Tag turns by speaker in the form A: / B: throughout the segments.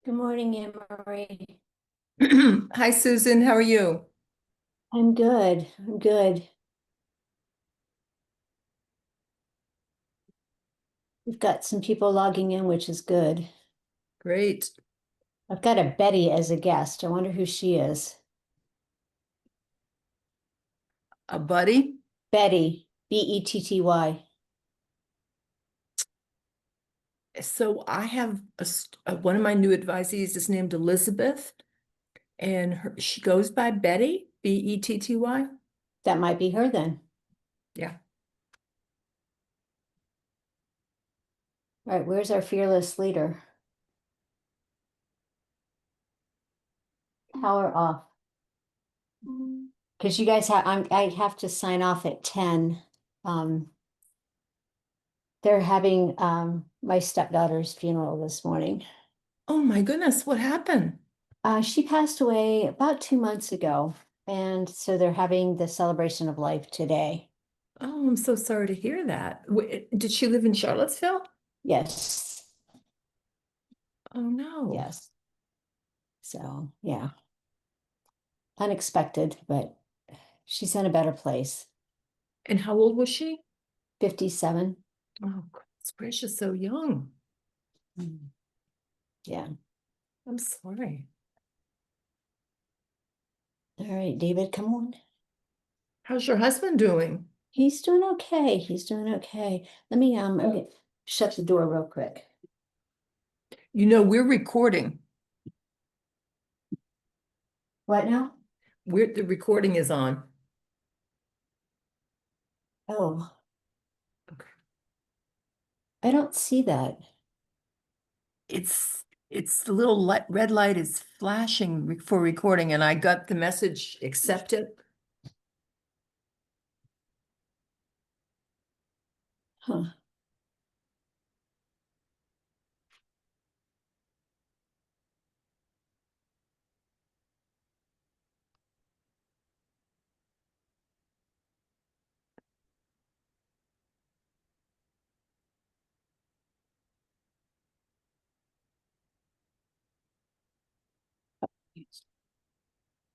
A: Good morning, Anne Marie.
B: Hi, Susan. How are you?
A: I'm good. I'm good. We've got some people logging in, which is good.
B: Great.
A: I've got a Betty as a guest. I wonder who she is.
B: A buddy?
A: Betty, Betty.
B: So I have one of my new advisees is named Elizabeth, and she goes by Betty, Betty.
A: That might be her then.
B: Yeah.
A: All right, where's our fearless leader? Power off. Because you guys have, I have to sign off at 10. Um, they're having my stepdaughter's funeral this morning.
B: Oh my goodness, what happened?
A: She passed away about 2 months ago, and so they're having the celebration of life today.
B: Oh, I'm so sorry to hear that. Did she live in Charlottesville?
A: Yes,
B: Oh no.
A: yes. So, yeah, unexpected, but she's in a better place.
B: And how old was she?
A: 57.
B: Oh, goodness gracious, so young.
A: Mm. Yeah.
B: I'm sorry.
A: All right, David, come on.
B: How's your husband doing?
A: He's doing okay. He's doing okay. Let me okay, shut the door real quick.
B: We're recording.
A: What now?
B: The recording is on.
A: Oh,
B: Okay.
A: I don't see that.
B: It's the little red light is flashing for recording, and I got the message accepted.
A: Huh.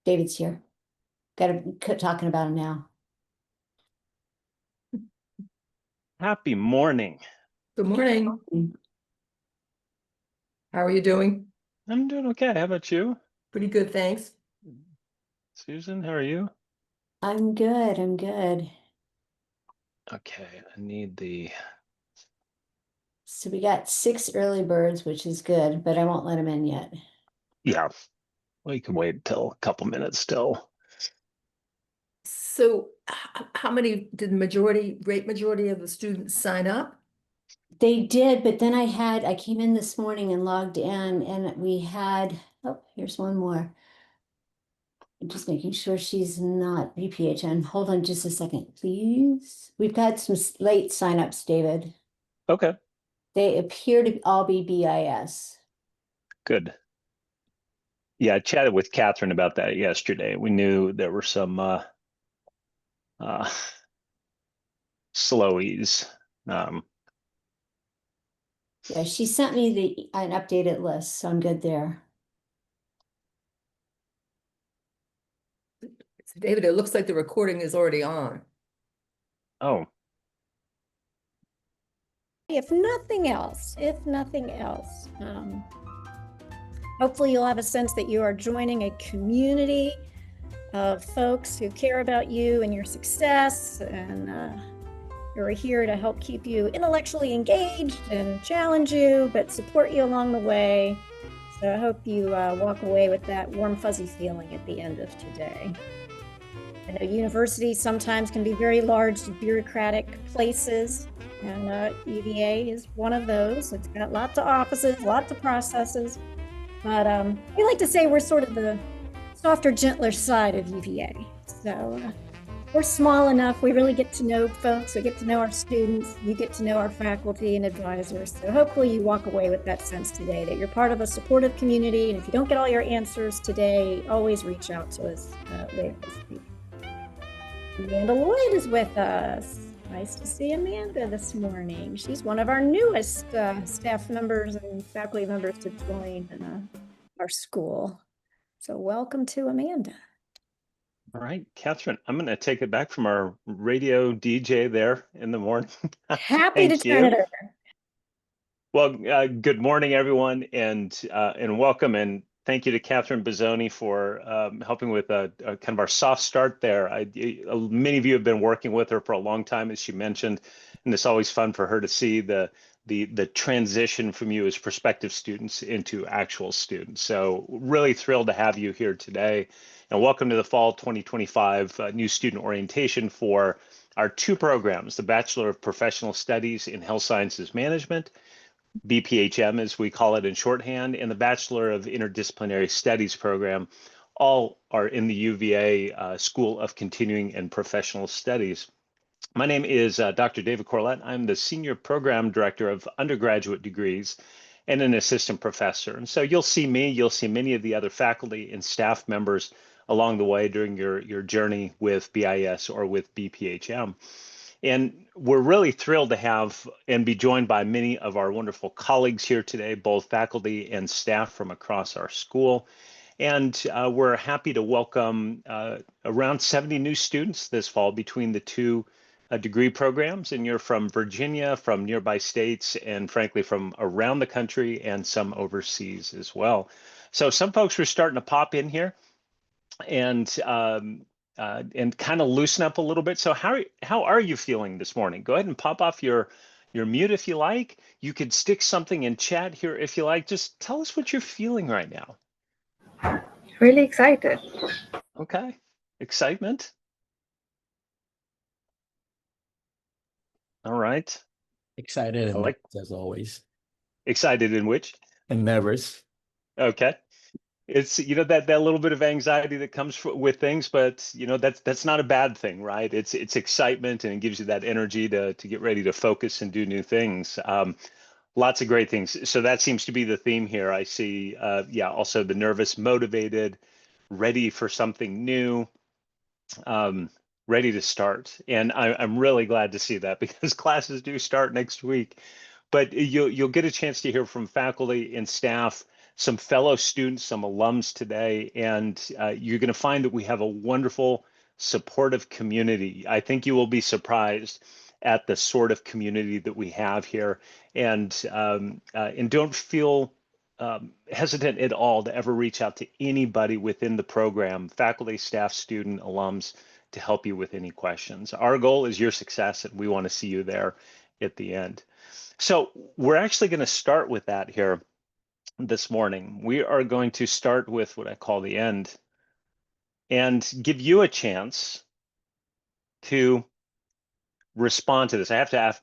A: David's here. Got to talking about him now.
C: Happy morning.
B: Good morning. How are you doing?
C: I'm doing okay. How about you?
B: Pretty good, thanks.
C: Susan, how are you?
A: I'm good. I'm good.
C: Okay, I need the.
A: So we got 6 early birds, which is good, but I won't let them in yet.
C: Yeah, we can wait till a couple minutes still.
B: So how many did great majority of the students sign up?
A: They did, but then I came in this morning and logged in and we had, oh, here's one more. I'm just making sure she's not BPHN. Hold on just a second, please. We've got some late signups, David.
C: Okay,
A: They appear to all be BIS.
C: good. Yeah, I chatted with Catherine about that yesterday. We knew there were some uh, slowies. Um,
A: Yeah, she sent me an updated list, so I'm good there.
B: David, it looks like the recording is already on.
C: oh,
D: If nothing else, hopefully you'll have a sense that you are joining a community of folks who care about you and your success and who are here to help keep you intellectually engaged and challenge you, but support you along the way. So I hope you walk away with that warm, fuzzy feeling at the end of today. I know universities sometimes can be very large, bureaucratic places, and UVA is one of those. It's got lots of offices, lots of processes, but we like to say we're sort of the softer, gentler side of UVA. So we're small enough, we really get to know folks, we get to know our students, you get to know our faculty and advisors. So hopefully you walk away with that sense today that you're part of a supportive community, and if you don't get all your answers today, always reach out to us later this week. Amanda Lloyd is with us. Nice to see Amanda this morning. She's one of our newest staff members and faculty members to join our school. So welcome to Amanda.
C: All right, Catherine, I'm going to take it back from our radio DJ there in the morning.
D: Happy to
C: Thank
D: turn
C: you.
D: it over.
C: Well, good morning, everyone, and welcome, and thank you to Catherine Bizzoni for helping with a kind of our soft start there. Many of you have been working with her for a long time, as she mentioned, and it's always fun for her to see the transition from you as prospective students into actual students. So really thrilled to have you here today, and welcome to the fall 2025 new student orientation for our two programs, the Bachelor of Professional Studies in Health Sciences Management, BPHM as we call it in shorthand, and the Bachelor of Interdisciplinary Studies program. All are in the UVA School of Continuing and Professional Studies. My name is Dr. David Corlett. I'm the Senior Program Director of Undergraduate Degrees and an Assistant Professor. And so you'll see me, you'll see many of the other faculty and staff members along the way during your journey with BIS or with BPHM. And we're really thrilled to have and be joined by many of our wonderful colleagues here today, both faculty and staff from across our school. And we're happy to welcome around 70 new students this fall between the two degree programs. And you're from Virginia, from nearby states, and frankly, from around the country and some overseas as well. So some folks are starting to pop in here and kind of loosen up a little bit. So how are you feeling this morning? Go ahead and pop off your mute if you like. You could stick something in chat here if you like. Just tell us what you're feeling right now.
E: Really excited.
C: Okay. Excitement. All right.
F: Excited and
C: like
F: nervous as always.
C: Excited in which?
F: And nervous.
C: Okay. It's that little bit of anxiety that comes with things, but that's not a bad thing, right? It's excitement, and it gives you that energy to get ready to focus and do new things. Lots of great things. So that seems to be the theme here. I see, also the nervous, motivated, ready for something new, ready to start. And I'm really glad to see that because classes do start next week. But you'll get a chance to hear from faculty and staff, some fellow students, some alums today, and you're going to find that we have a wonderful, supportive community. I think you will be surprised at the sort of community that we have here, and don't feel hesitant at all to ever reach out to anybody within the program, faculty, staff, student, alums, to help you with any questions. Our goal is your success, and we want to see you there at the end. So we're actually going to start with that here this morning. We are going to start with what I call the end and give you a chance to respond to this. I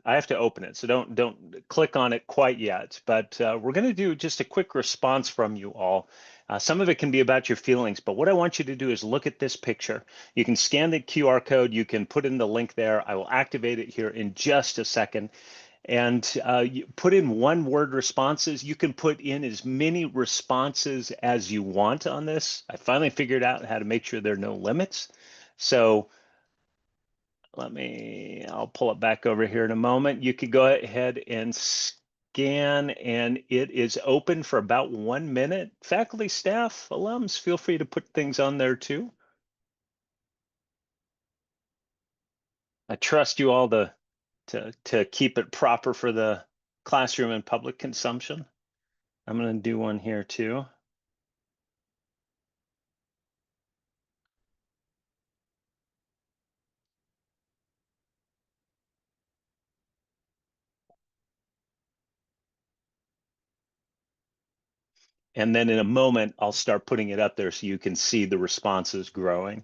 C: have to open it, so don't click on it quite yet. But we're going to do just a quick response from you all. Some of it can be about your feelings, but what I want you to do is look at this picture. You can scan the QR code. You can put in the link there. I will activate it here in just a second. And you put in one-word responses. You can put in as many responses as you want on this. I finally figured out how to make sure there are no limits. So I'll pull it back over here in a moment. You could go ahead and scan, and it is open for about 1 minute. Faculty, staff, alums, feel free to put things on there too. I trust you all to keep it proper for the classroom and public consumption. I'm going to do one here too. And then in a moment, I'll start putting it up there so you can see the responses growing.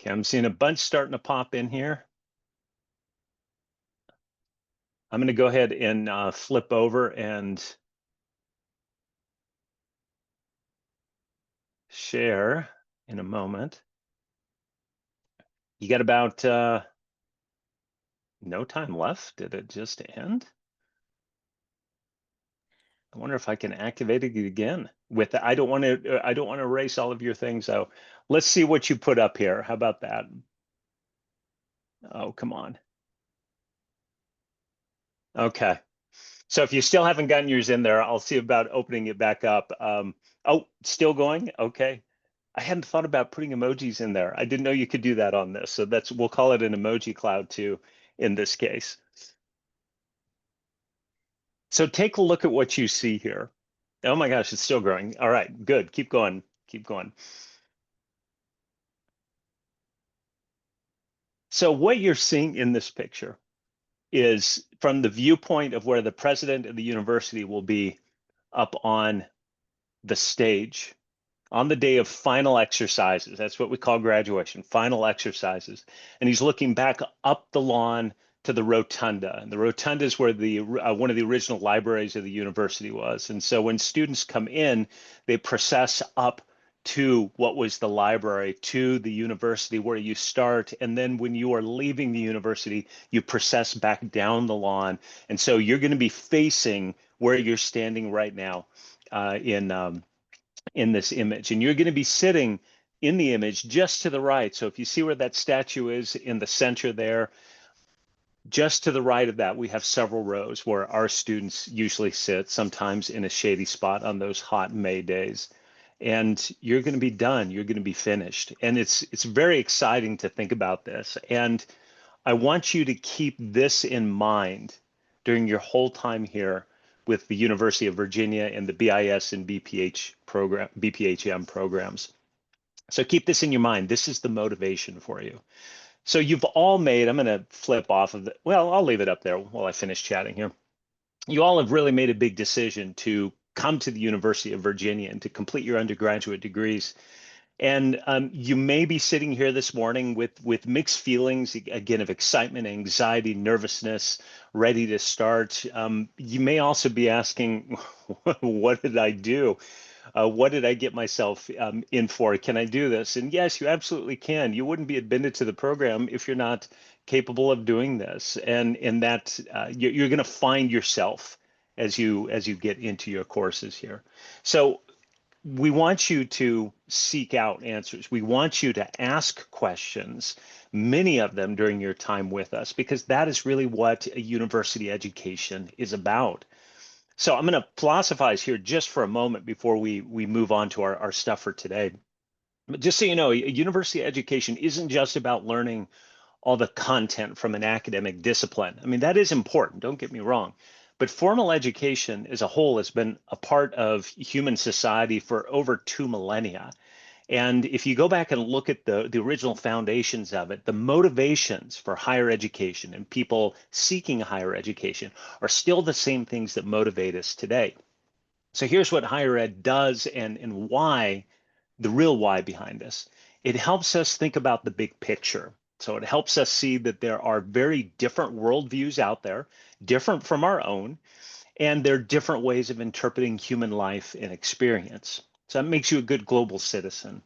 C: Okay, I'm seeing a bunch starting to pop in here. I'm going to go ahead and flip over and share. in a moment. You got about no time left. Did it just end? I wonder if I can activate it again with I don't want to erase all of your things. So let's see what you put up here. How about that? Oh, come on. Okay. So if you still haven't gotten yours in there, I'll see about opening it back up. Oh, still going? Okay. I hadn't thought about putting emojis in there. I didn't know you could do that on this. So we'll call it an emoji cloud too in this case. So take a look at what you see here. Oh my gosh, it's still growing. All right, good. Keep going. Keep going. So what you're seeing in this picture is from the viewpoint of where the president of the university will be up on the stage on the day of final exercises. That's what we call graduation, final exercises. And he's looking back up the lawn to the rotunda. And the rotunda is where the one of the original libraries of the university was. And so when students come in, they process up to what was the library, to the university where you start. And then when you are leaving the university, you process back down the lawn. And so you're going to be facing where you're standing right now in this image, and you're going to be sitting in the image just to the right. So if you see where that statue is in the center there, just to the right of that, we have several rows where our students usually sit, sometimes in a shady spot on those hot May days. And you're going to be done. You're going to be finished. And it's very exciting to think about this. And I want you to keep this in mind during your whole time here with the University of Virginia and the BIS and BPHM programs. So keep this in your mind. This is the motivation for you. So you've all made, I'm going to flip off of it. Well, I'll leave it up there while I finish chatting here. You all have really made a big decision to come to the University of Virginia and to complete your undergraduate degrees. And you may be sitting here this morning with mixed feelings, again, of excitement, anxiety, nervousness, ready to start. You may also be asking, what did I do? What did I get myself in for? Can I do this? And yes, you absolutely can. You wouldn't be admitted to the program if you're not capable of doing this. And in that, you're going to find yourself as you get into your courses here. So we want you to seek out answers. We want you to ask questions, many of them during your time with us, because that is really what a university education is about. So I'm going to philosophize here just for a moment before we move on to our stuff for today. But just so you know, a university education isn't just about learning all the content from an academic discipline. I mean, that is important, don't get me wrong. But formal education as a whole has been a part of human society for over 2 millennia. And if you go back and look at the original foundations of it, the motivations for higher education and people seeking higher education are still the same things that motivate us today. So here's what higher ed does and why, the real why behind this. It helps us think about the big picture. So it helps us see that there are very different worldviews out there, different from our own, and there are different ways of interpreting human life and experience. So that makes you a good global citizen.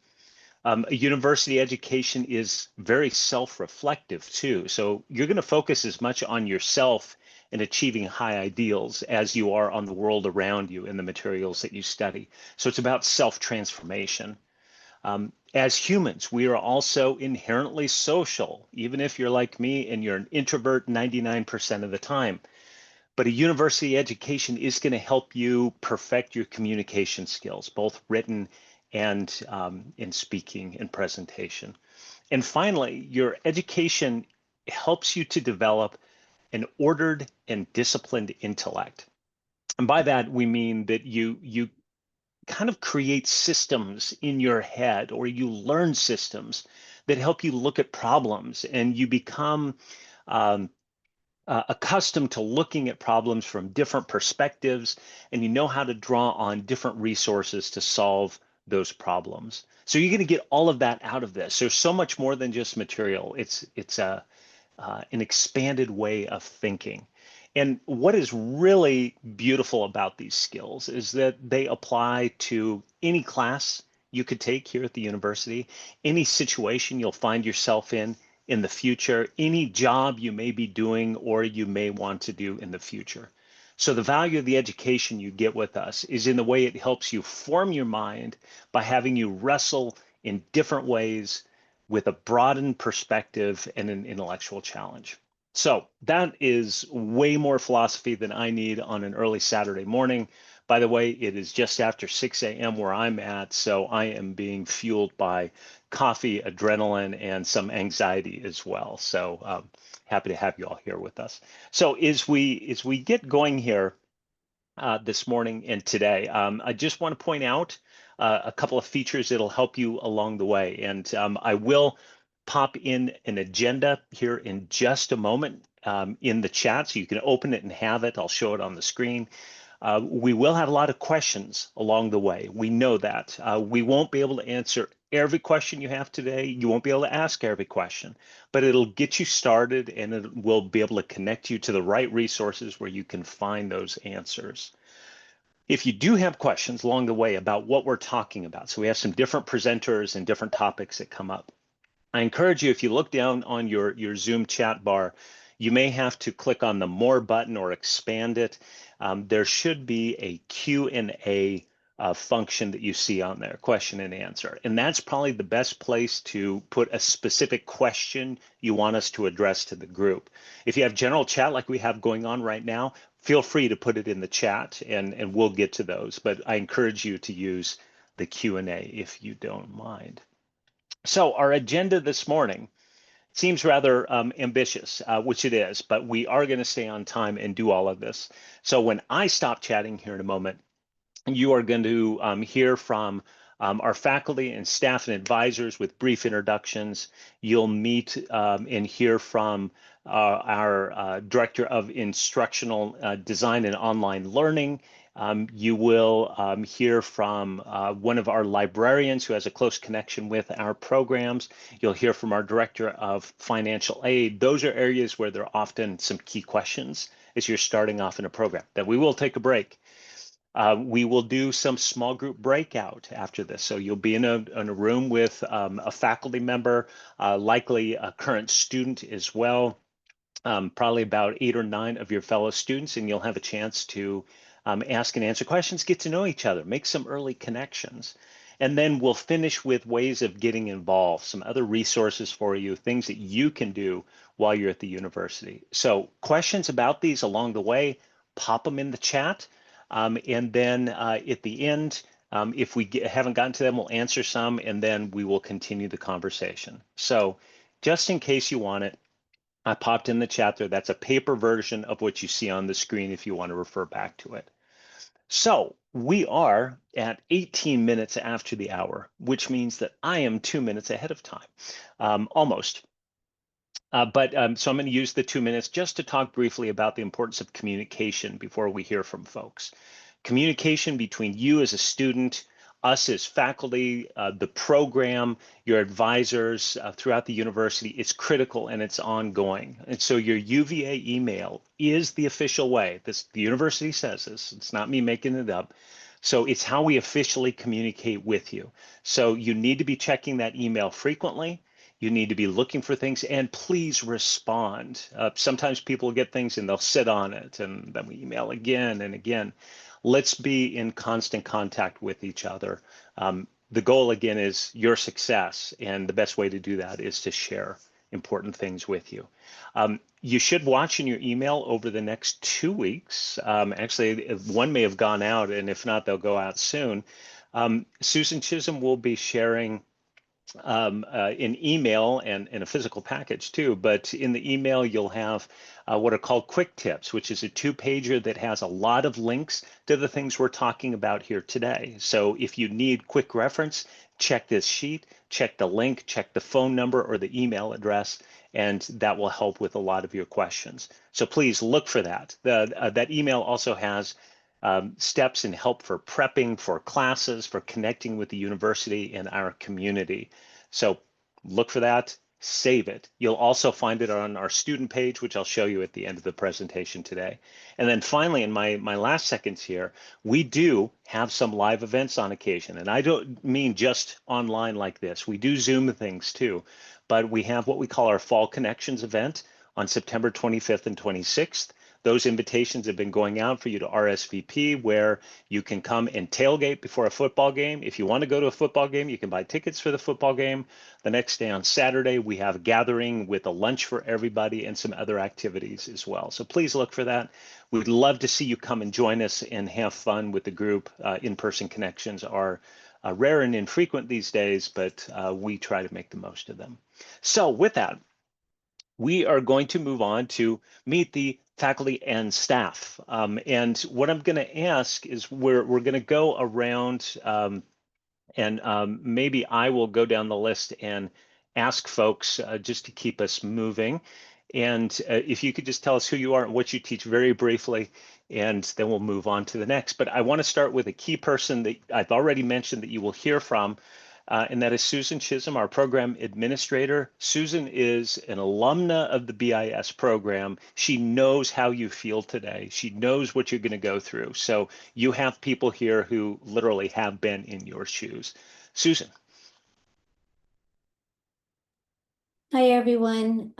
C: A university education is very self-reflective too. So you're going to focus as much on yourself and achieving high ideals as you are on the world around you and the materials that you study. So it's about self-transformation. As humans, we are also inherently social, even if you're like me and you're an introvert 99% of the time. But a university education is going to help you perfect your communication skills, both written and in speaking and presentation. And finally, your education helps you to develop an ordered and disciplined intellect. And by that, we mean that you kind of create systems in your head, or you learn systems that help you look at problems, and you become accustomed to looking at problems from different perspectives, and you know how to draw on different resources to solve those problems. So you're going to get all of that out of this. There's so much more than just material. It's an expanded way of thinking. And what is really beautiful about these skills is that they apply to any class you could take here at the university, any situation you'll find yourself in the future, any job you may be doing or you may want to do in the future. So the value of the education you get with us is in the way it helps you form your mind by having you wrestle in different ways with a broadened perspective and an intellectual challenge. So that is way more philosophy than I need on an early Saturday morning. By the way, it is just after 6 a.m. where I'm at, so I am being fueled by coffee, adrenaline, and some anxiety as well. So happy to have you all here with us. So as we get going here this morning and today, I just want to point out a couple of features that'll help you along the way. And I will pop in an agenda here in just a moment in the chat, so you can open it and have it. I'll show it on the screen. We will have a lot of questions along the way. We know that. We won't be able to answer every question you have today. You won't be able to ask every question, but it'll get you started and it will be able to connect you to the right resources where you can find those answers. If you do have questions along the way about what we're talking about, so we have some different presenters and different topics that come up, I encourage you, if you look down on your Zoom chat bar, you may have to click on the More button or expand it. There should be a Q&A function that you see on there, question and answer. And that's probably the best place to put a specific question you want us to address to the group. If you have general chat like we have going on right now, feel free to put it in the chat and we'll get to those. But I encourage you to use the Q&A if you don't mind. So our agenda this morning seems rather ambitious, which it is, but we are going to stay on time and do all of this. So when I stop chatting here in a moment, you are going to hear from our faculty and staff and advisors with brief introductions. You'll meet and hear from our Director of Instructional Design and Online Learning. You will hear from one of our librarians who has a close connection with our programs. You'll hear from our Director of Financial Aid. Those are areas where there are often some key questions as you're starting off in a program. Then we will take a break. We will do some small group breakout after this. So you'll be in a room with a faculty member, likely a current student as well, probably about 8 or 9 of your fellow students, and you'll have a chance to ask and answer questions, get to know each other, make some early connections. And then we'll finish with ways of getting involved, some other resources for you, things that you can do while you're at the university. So questions about these along the way, pop them in the chat. And then at the end, if we haven't gotten to them, we'll answer some, and then we will continue the conversation. So just in case you want it, I popped in the chat there. That's a paper version of what you see on the screen if you want to refer back to it. So we are at 18 minutes after the hour, which means that I am 2 minutes ahead of time, almost. So I'm going to use the 2 minutes just to talk briefly about the importance of communication before we hear from folks. Communication between you as a student, us as faculty, the program, your advisors throughout the university is critical and it's ongoing. And so your UVA email is the official way. The university says this. It's not me making it up. So it's how we officially communicate with you. So you need to be checking that email frequently. You need to be looking for things, and please respond. Sometimes people get things and they'll sit on it, and then we email again and again. Let's be in constant contact with each other. The goal, again, is your success, and the best way to do that is to share important things with you. You should watch in your email over the next 2 weeks. Actually, one may have gone out, and if not, they'll go out soon. Susan Chisholm will be sharing an email and a physical package too, but in the email you'll have what are called quick tips, which is a 2-pager that has a lot of links to the things we're talking about here today. So if you need quick reference, check this sheet, check the link, check the phone number or the email address, and that will help with a lot of your questions. So please look for that. That email also has steps and help for prepping for classes, for connecting with the university and our community. So look for that, save it. You'll also find it on our student page, which I'll show you at the end of the presentation today. And then finally, in my last seconds here, we do have some live events on occasion. And I don't mean just online like this. We do Zoom things too, but we have what we call our Fall Connections event on September 25th and 26th. Those invitations have been going out for you to RSVP, where you can come and tailgate before a football game. If you want to go to a football game, you can buy tickets for the football game. The next day on Saturday, we have a gathering with a lunch for everybody and some other activities as well. So please look for that. We'd love to see you come and join us and have fun with the group. In-person connections are rare and infrequent these days, but we try to make the most of them. So with that, we are going to move on to meet the faculty and staff. And what I'm going to ask is we're going to go around and maybe I will go down the list and ask folks just to keep us moving. And if you could just tell us who you are and what you teach very briefly, and then we'll move on to the next. But I want to start with a key person that I've already mentioned that you will hear from. And that is Susan Chisholm, our program administrator. Susan is an alumna of the BIS program. She knows how you feel today. She knows what you're going to go through. So you have people here who literally have been in your shoes. Susan.
A: Hi, everyone.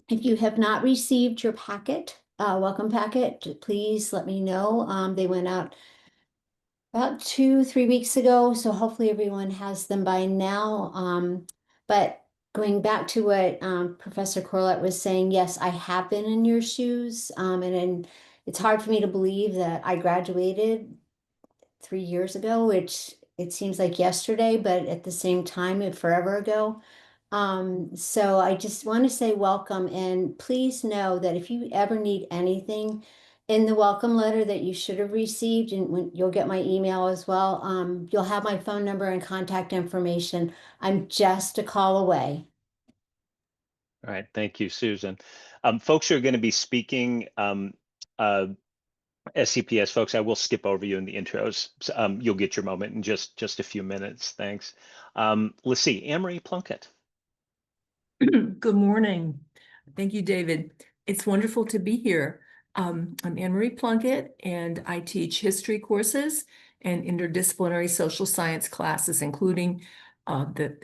A: If you have not received your packet, welcome packet, please let me know. They went out about 2-3 weeks ago, so hopefully everyone has them by now. But going back to what Professor Corlett was saying, yes, I have been in your shoes, and it's hard for me to believe that I graduated 3 years ago, which it seems like yesterday, but at the same time, forever ago. So I just want to say welcome, and please know that if you ever need anything in the welcome letter that you should have received, and when you'll get my email as well, you'll have my phone number and contact information. I'm just a call away.
C: All right, thank you, Susan. Folks who are going to be speaking, SCPS folks, I will skip over you in the intros. You'll get your moment in just a few minutes. Thanks. Let's see, Anne-Marie Plunkett.
B: Good morning. Thank you, David. It's wonderful to be here. I'm Anne-Marie Plunkett, and I teach history courses and interdisciplinary social science classes, including an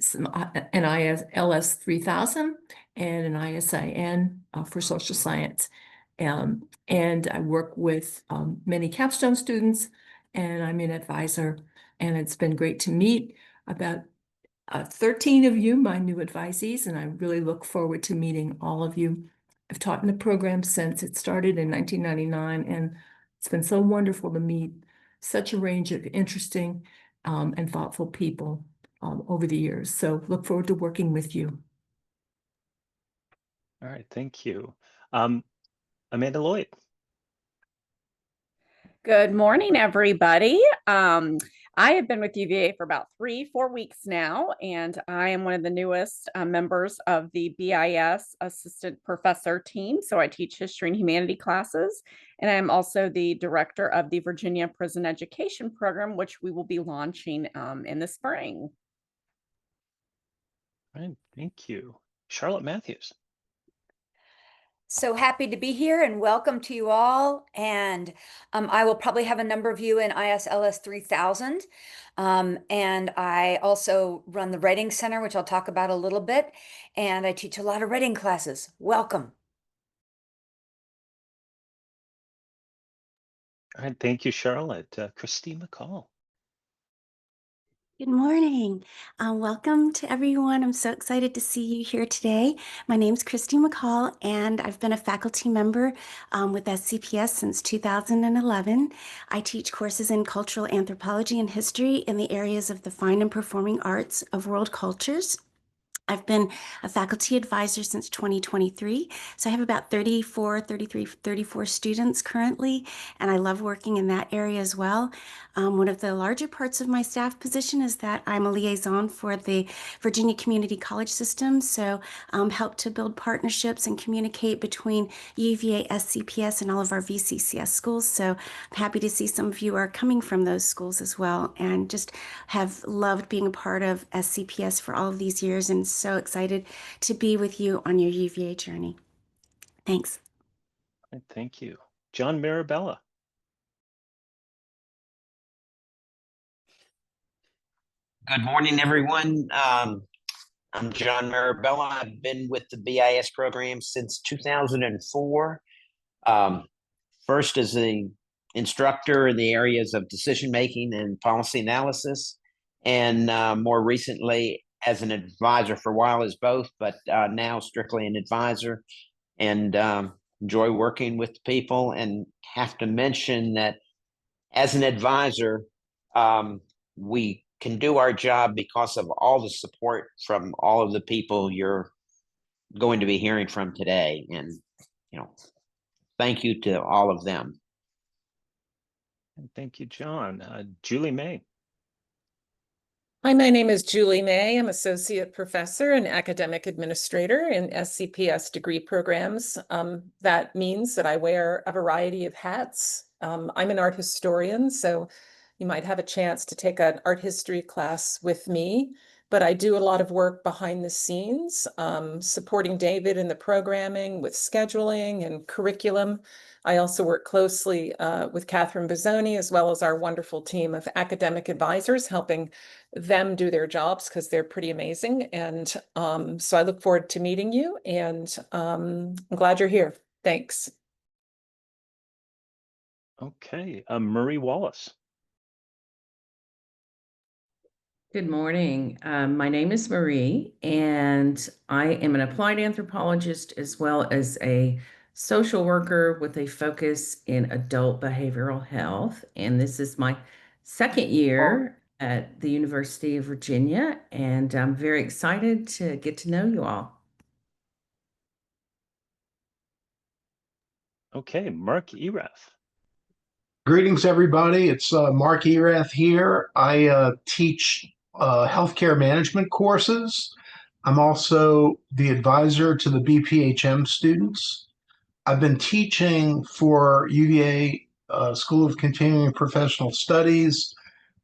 B: ILS 3000 and an ISIN for social science. And I work with many capstone students, and I'm an advisor, and it's been great to meet about 13 of you, my new advisees, and I really look forward to meeting all of you. I've taught in the program since it started in 1999, and it's been so wonderful to meet such a range of interesting and thoughtful people over the years. So look forward to working with you.
C: All right, thank you. Amanda Lloyd.
G: Good morning, everybody. I have been with UVA for about 3-4 weeks now, and I am one of the newest members of the BIS assistant professor team. So I teach history and humanity classes, and I'm also the director of the Virginia Prison Education Program, which we will be launching in the spring.
C: All right, thank you. Charlotte Matthews.
H: So happy to be here and welcome to you all. And I will probably have a number of you in ISLS 3000. And I also run the Writing Center, which I'll talk about a little bit. And I teach a lot of writing classes. Welcome.
C: All right, thank you, Charlotte. Christine McCall.
I: Good morning. Welcome to everyone. I'm so excited to see you here today. My name is Christine McCall, and I've been a faculty member with SCPS since 2011. I teach courses in cultural anthropology and history in the areas of the fine and performing arts of world cultures. I've been a faculty advisor since 2023, so I have about 34 students currently, and I love working in that area as well. One of the larger parts of my staff position is that I'm a liaison for the Virginia Community College System, so help to build partnerships and communicate between UVA, SCPS, and all of our VCCS schools. So I'm happy to see some of you are coming from those schools as well, and just have loved being a part of SCPS for all of these years, and so excited to be with you on your UVA journey. Thanks.
C: Thank you. John Mirabella.
J: Good morning, everyone. I'm John Marabella. I've been with the BIS program since 2004. First as an instructor in the areas of decision-making and policy analysis, and more recently as an advisor, for a while as both, but now strictly an advisor, and enjoy working with people. And have to mention that as an advisor, we can do our job because of all the support from all of the people you're going to be hearing from today. And, thank you to all of them.
C: And thank you, John. Julie May.
K: Hi, my name is Julie May. I'm Associate Professor and Academic Administrator in SCPS degree programs. That means that I wear a variety of hats. I'm an art historian, so you might have a chance to take an art history class with me, but I do a lot of work behind the scenes, supporting David in the programming with scheduling and curriculum. I also work closely with Catherine Bizzoni, as well as our wonderful team of academic advisors, helping them do their jobs because they're pretty amazing. And so I look forward to meeting you, and I'm glad you're here. Thanks.
C: Okay, Marie Wallace.
L: Good morning. My name is Marie, and I am an applied anthropologist as well as a social worker with a focus in adult behavioral health. And this is my second year at the University of Virginia, and I'm very excited to get to know you all.
C: Okay, Mark Erath.
M: Greetings, everybody. It's Mark Erath here. I teach healthcare management courses. I'm also the advisor to the BPHM students. I've been teaching for UVA School of Continuing Professional Studies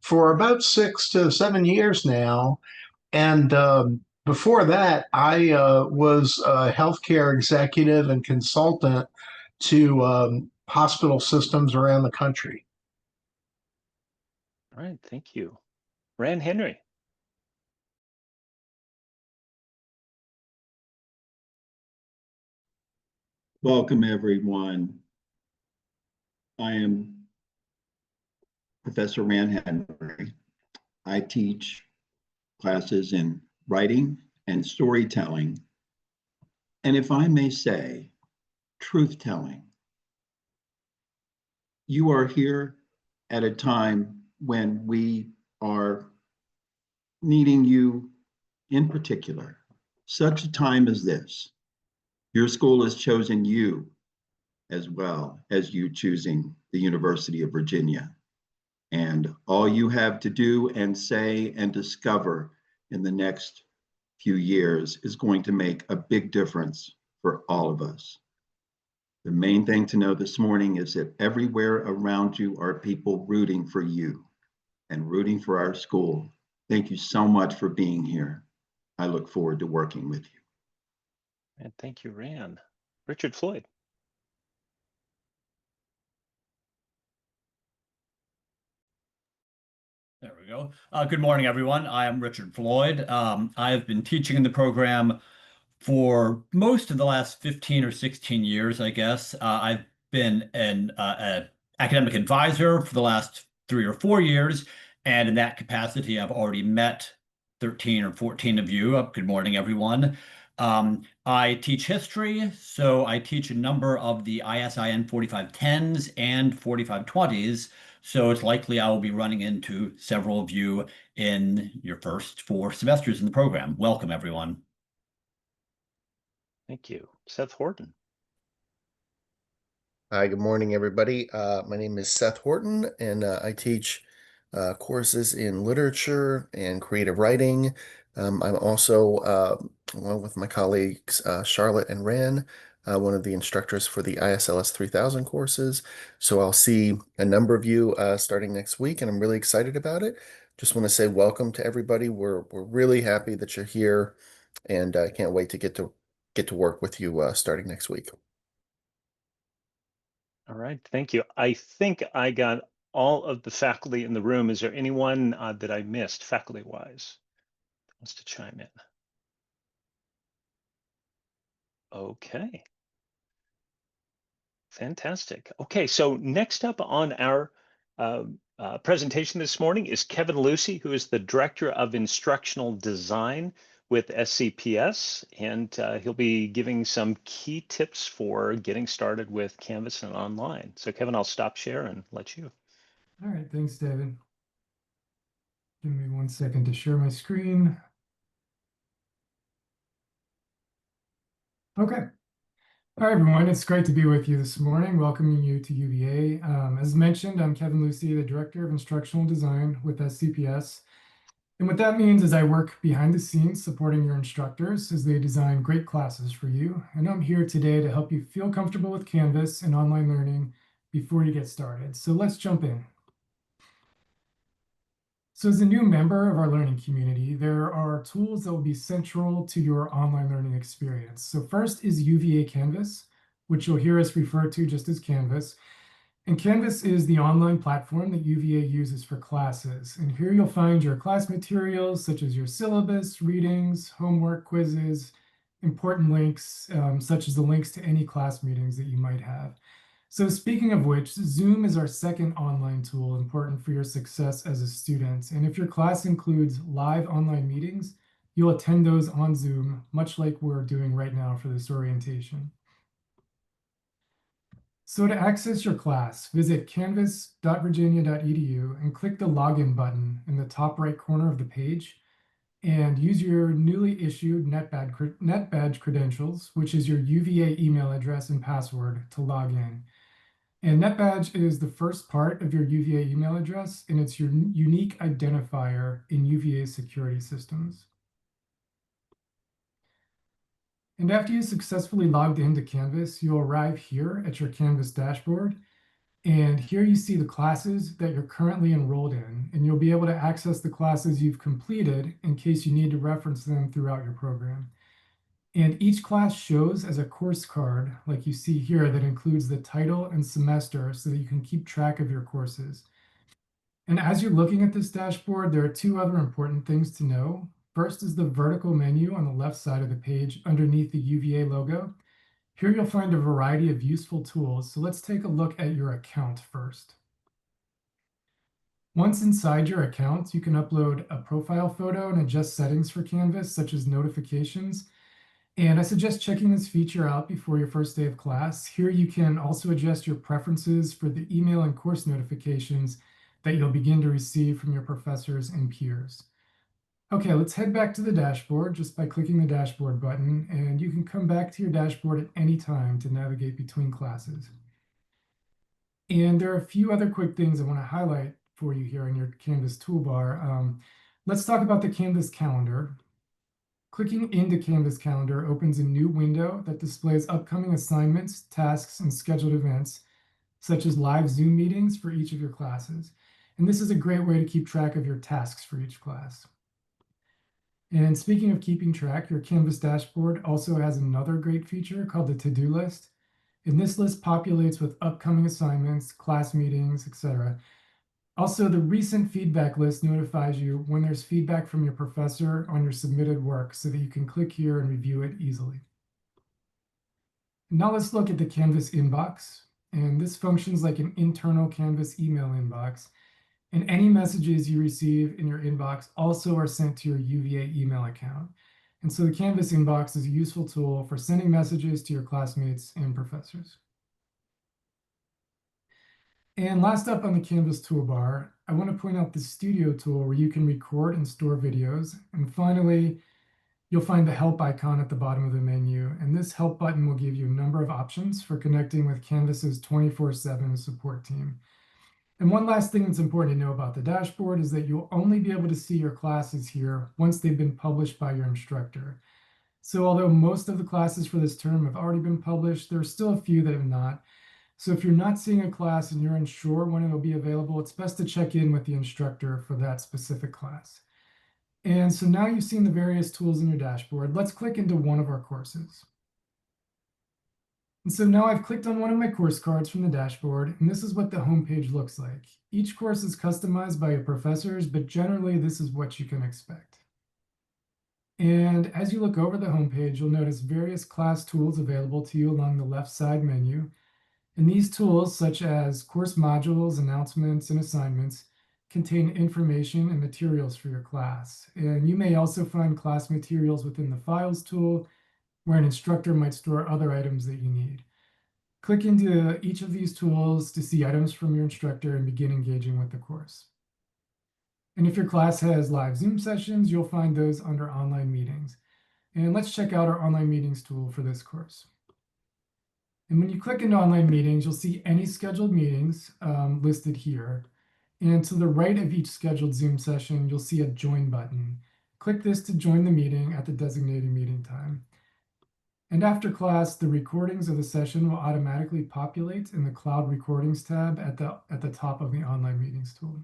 M: for about 6 to 7 years now. And before that, I was a healthcare executive and consultant to hospital systems around the country.
C: All right, thank you. Rand Henry.
N: Welcome, everyone. I am Professor Rand Henry. I teach classes in writing and storytelling, and if I may say, truth-telling. You are here at a time when we are needing you in particular. Such a time as this. Your school has chosen you as well as you choosing the University of Virginia. And all you have to do and say and discover in the next few years is going to make a big difference for all of us. The main thing to know this morning is that everywhere around you are people rooting for you and rooting for our school. Thank you so much for being here. I look forward to working with you.
C: And thank you, Rand. Richard Floyd.
F: There we go. Good morning, everyone. I am Richard Floyd. I have been teaching in the program for most of the last 15 or 16 years, I guess. I've been an academic advisor for the last 3 or 4 years, and in that capacity, I've already met 13 or 14 of you. Good morning, everyone. I teach history, so I teach a number of the ISIN 4510s and 4520s, so it's likely I will be running into several of you in your first 4 semesters in the program. Welcome, everyone.
C: Thank you. Seth Horton.
O: Hi, good morning, everybody. My name is Seth Horton, and I teach courses in literature and creative writing. I'm also, along with my colleagues, Charlotte and Ran, one of the instructors for the ISLS 3000 courses. So I'll see a number of you starting next week, and I'm really excited about it. Just want to say welcome to everybody. We're really happy that you're here. and I can't wait to get to work with you starting next week.
C: All right, thank you. I think I got all of the faculty in the room. Is there anyone that I missed faculty-wise wants to chime in? Okay. Fantastic. Okay, so next up on our presentation this morning is Kevin Lucy, who is the Director of Instructional Design with SCPS, and he'll be giving some key tips for getting started with Canvas and online. So Kevin, I'll stop share and let you.
P: All right, thanks, David. Give me 1 second to share my screen. Okay. Hi, everyone. It's great to be with you this morning, welcoming you to UVA. As mentioned, I'm Kevin Lucy, the Director of Instructional Design with SCPS. And what that means is I work behind the scenes supporting your instructors as they design great classes for you. And I'm here today to help you feel comfortable with Canvas and online learning before you get started. So let's jump in. So as a new member of our learning community, there are tools that will be central to your online learning experience. So first is UVA Canvas, which you'll hear us refer to just as Canvas. And Canvas is the online platform that UVA uses for classes. And here you'll find your class materials, such as your syllabus, readings, homework, quizzes, important links, such as the links to any class meetings that you might have. So speaking of which, Zoom is our second online tool important for your success as a student. And if your class includes live online meetings, you'll attend those on Zoom, much like we're doing right now for this orientation. So to access your class, visit canvas.virginia.edu and click the login button in the top right corner of the page and use your newly issued net badge credentials, which is your UVA email address and password to log in. And NetBadge is the first part of your UVA email address, and it's your unique identifier in UVA security systems. And after you successfully logged into Canvas, you'll arrive here at your Canvas dashboard. And here you see the classes that you're currently enrolled in, and you'll be able to access the classes you've completed in case you need to reference them throughout your program. And each class shows as a course card, like you see here, that includes the title and semester so that you can keep track of your courses. And as you're looking at this dashboard, there are two other important things to know. First is the vertical menu on the left side of the page underneath the UVA logo. Here you'll find a variety of useful tools. So let's take a look at your account first. Once inside your account, you can upload a profile photo and adjust settings for Canvas, such as notifications. And I suggest checking this feature out before your first day of class. Here you can also adjust your preferences for the email and course notifications that you'll begin to receive from your professors and peers. Okay, let's head back to the dashboard just by clicking the dashboard button, and you can come back to your dashboard at any time to navigate between classes. And there are a few other quick things I want to highlight for you here in your Canvas toolbar. Let's talk about the Canvas calendar. Clicking into Canvas Calendar opens a new window that displays upcoming assignments, tasks, and scheduled events, such as live Zoom meetings for each of your classes. And this is a great way to keep track of your tasks for each class. And speaking of keeping track, your Canvas dashboard also has another great feature called the to-do list. And this list populates with upcoming assignments, class meetings, etc. Also, the recent feedback list notifies you when there's feedback from your professor on your submitted work so that you can click here and review it easily. Now let's look at the Canvas inbox. And this functions like an internal Canvas email inbox. And any messages you receive in your inbox also are sent to your UVA email account. And so the Canvas inbox is a useful tool for sending messages to your classmates and professors. And last up on the Canvas toolbar, I want to point out the Studio tool where you can record and store videos. And finally, you'll find the Help icon at the bottom of the menu. And this Help button will give you a number of options for connecting with Canvas's 24/7 support team. And one last thing that's important to know about the dashboard is that you'll only be able to see your classes here once they've been published by your instructor. So although most of the classes for this term have already been published, there are still a few that have not. So if you're not seeing a class and you're unsure when it'll be available, it's best to check in with the instructor for that specific class. And so now you've seen the various tools in your dashboard. Let's click into one of our courses. And so now I've clicked on one of my course cards from the dashboard, and this is what the homepage looks like. Each course is customized by your professors, but generally this is what you can expect. And as you look over the homepage, you'll notice various class tools available to you along the left side menu. And these tools, such as course modules, announcements, and assignments, contain information and materials for your class. And you may also find class materials within the Files tool, where an instructor might store other items that you need. Click into each of these tools to see items from your instructor and begin engaging with the course. And if your class has live Zoom sessions, you'll find those under online meetings. And let's check out our online meetings tool for this course. And when you click into online meetings, you'll see any scheduled meetings listed here. And to the right of each scheduled Zoom session, you'll see a join button. Click this to join the meeting at the designated meeting time. And after class, the recordings of the session will automatically populate in the Cloud Recordings tab at the top of the online meetings tool.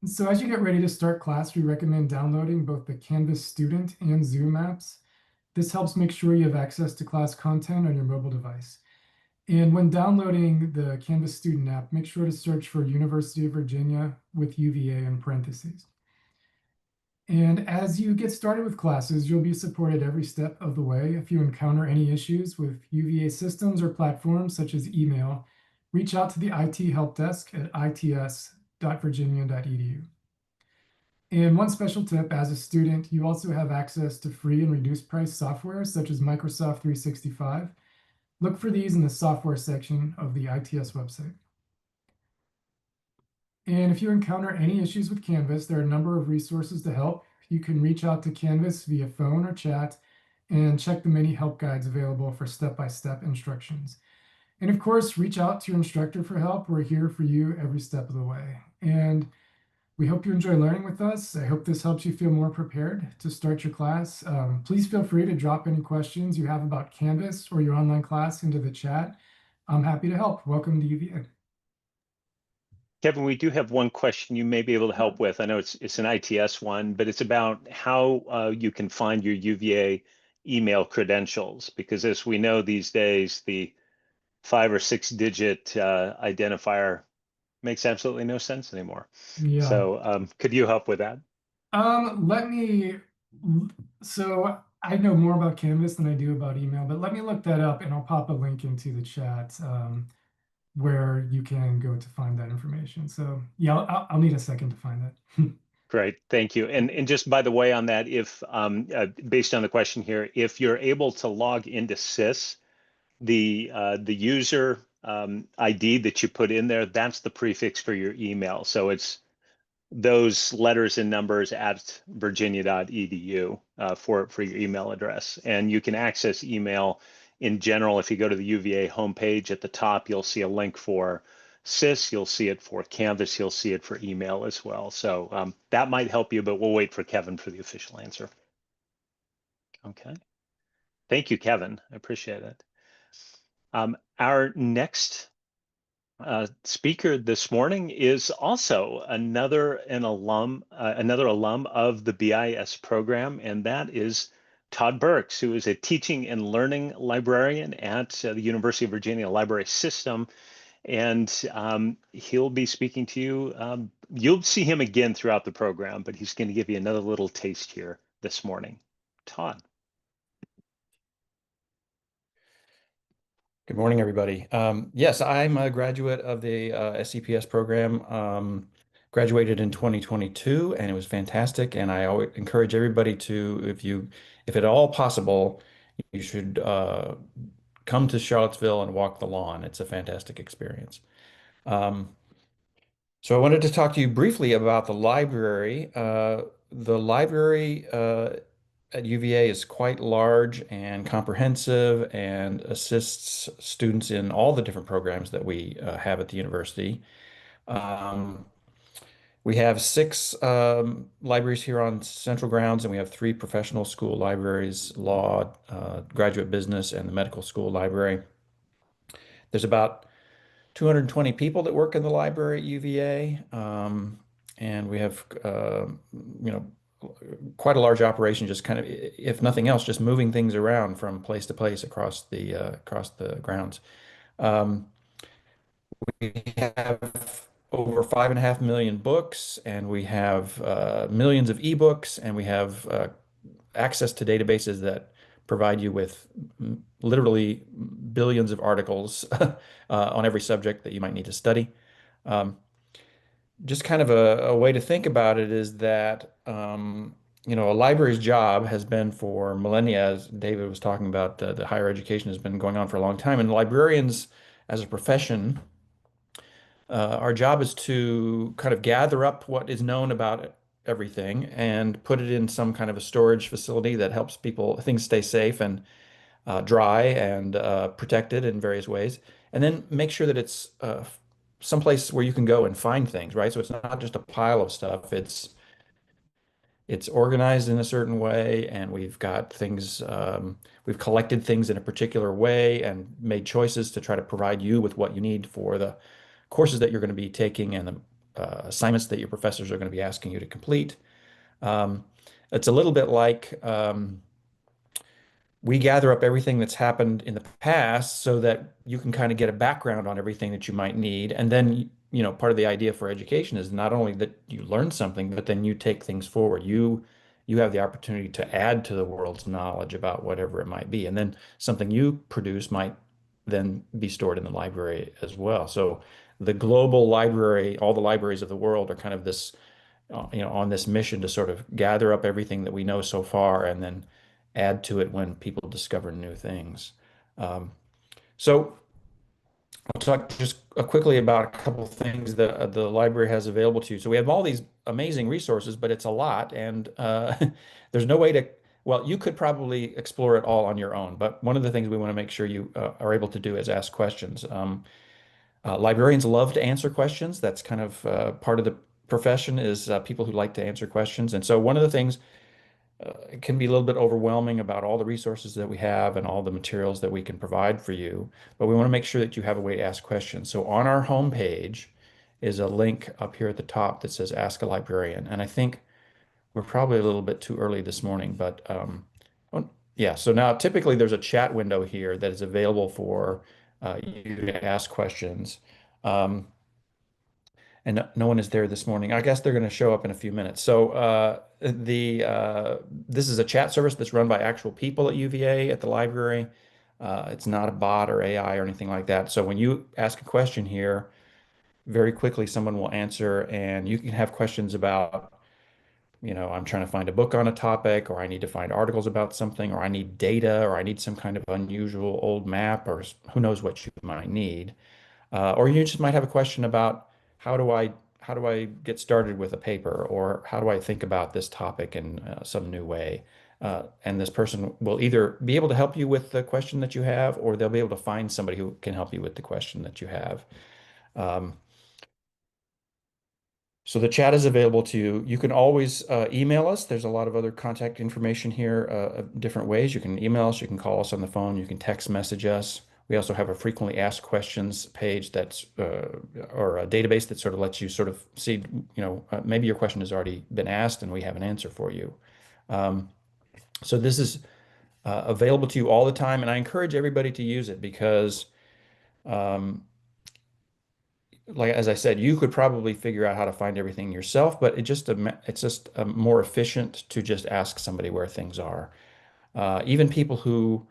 P: And so as you get ready to start class, we recommend downloading both the Canvas student and Zoom apps. This helps make sure you have access to class content on your mobile device. And when downloading the Canvas student app, make sure to search for University of Virginia with UVA in parentheses. And as you get started with classes, you'll be supported every step of the way. If you encounter any issues with UVA systems or platforms such as email, reach out to the IT help desk at its.virginia.edu. And one special tip, as a student, you also have access to free and reduced price software such as Microsoft 365. Look for these in the software section of the ITS website. And if you encounter any issues with Canvas, there are a number of resources to help. You can reach out to Canvas via phone or chat and check the many help guides available for step-by-step instructions. And of course, reach out to your instructor for help. We're here for you every step of the way. And we hope you enjoy learning with us. I hope this helps you feel more prepared to start your class. Please feel free to drop any questions you have about Canvas or your online class into the chat. I'm happy to help. Welcome to UVA.
C: Kevin, we do have one question you may be able to help with. I know it's an ITS one, but it's about how you can find your UVA email credentials, because as we know these days, the 5 or 6 digit identifier makes absolutely no sense anymore.
P: Yeah.
C: So could you help with that?
P: So I know more about Canvas than I do about email, but let me look that up and I'll pop a link into the chat where you can go to find that information. So yeah, I'll need a second to find that.
C: Great, thank you. And just by the way on that, if based on the question here, if you're able to log into SIS, the user ID that you put in there, that's the prefix for your email. So it's those letters and numbers at virginia.edu for your email address. And you can access email in general. If you go to the UVA homepage at the top, you'll see a link for SIS, you'll see it for Canvas, you'll see it for email as well. So that might help you, but we'll wait for Kevin for the official answer. Okay. Thank you, Kevin. I appreciate it. Our next speaker this morning is also another alum of the BIS program, and that is Todd Burks, who is a teaching and learning librarian at the University of Virginia Library System. And he'll be speaking to you. You'll see him again throughout the program, but he's going to give you another little taste here this morning. Todd.
Q: Good morning, everybody. Yes, I'm a graduate of the SCPS program. Graduated in 2022, and it was fantastic. And I always encourage everybody to, if at all possible, you should come to Charlottesville and walk the lawn. It's a fantastic experience. So I wanted to talk to you briefly about the library. The library at UVA is quite large and comprehensive and assists students in all the different programs that we have at the university. We have 6 libraries here on Central Grounds, and we have 3 professional school libraries, law, graduate business, and the medical school library. There's about 220 people that work in the library at UVA. and we have quite a large operation, just kind of, if nothing else, just moving things around from place to place across the grounds. Um, we have over 5.5 million books, and we have millions of ebooks, and we have access to databases that provide you with literally billions of articles on every subject that you might need to study. Um, just kind of a way to think about it is that a library's job has been for millennia, as David was talking about, the higher education has been going on for a long time, and librarians as a profession, our job is to kind of gather up what is known about everything and put it in some kind of a storage facility that helps things stay safe and dry and protected in various ways, and then make sure that it's someplace where you can go and find things, right? So it's not just a pile of stuff. It's organized in a certain way, and we've got things, we've collected things in a particular way and made choices to try to provide you with what you need for the courses that you're going to be taking and the assignments that your professors are going to be asking you to complete. Um, it's a little bit like we gather up everything that's happened in the past so that you can kind of get a background on everything that you might need. And then, part of the idea for education is not only that you learn something, but then you take things forward. You have the opportunity to add to the world's knowledge about whatever it might be. And then something you produce might then be stored in the library as well. So the global library, all the libraries of the world are kind of this on this mission to sort of gather up everything that we know so far and then add to it when people discover new things. So I'll talk just quickly about a couple of things that the library has available to you. So we have all these amazing resources, but it's a lot, and there's no way to, well, you could probably explore it all on your own, but one of the things we want to make sure you are able to do is ask questions. Librarians love to answer questions. That's kind of part of the profession is people who like to answer questions. And so one of the things it can be a little bit overwhelming about all the resources that we have and all the materials that we can provide for you, but we want to make sure that you have a way to ask questions. So on our homepage is a link up here at the top that says Ask a Librarian. And I think we're probably a little bit too early this morning, but yeah, so now typically there's a chat window here that is available for you to ask questions. And no one is there this morning. I guess they're going to show up in a few minutes. So this is a chat service that's run by actual people at UVA at the library. It's not a bot or AI or anything like that. So when you ask a question here, very quickly someone will answer, and you can have questions about, I'm trying to find a book on a topic, or I need to find articles about something, or I need data, or I need some kind of unusual old map, or who knows what you might need. Or you just might have a question about how do I get started with a paper, or how do I think about this topic in some new way? And this person will either be able to help you with the question that you have, or they'll be able to find somebody who can help you with the question that you have. So the chat is available to you. You can always email us. There's a lot of other contact information here, different ways. You can email us, you can call us on the phone, you can text message us. We also have a frequently asked questions page that's or a database that sort of lets you sort of see, maybe your question has already been asked and we have an answer for you. So this is available to you all the time, and I encourage everybody to use it because like as I said, you could probably figure out how to find everything yourself, but it's just more efficient to just ask somebody where things are. Even people who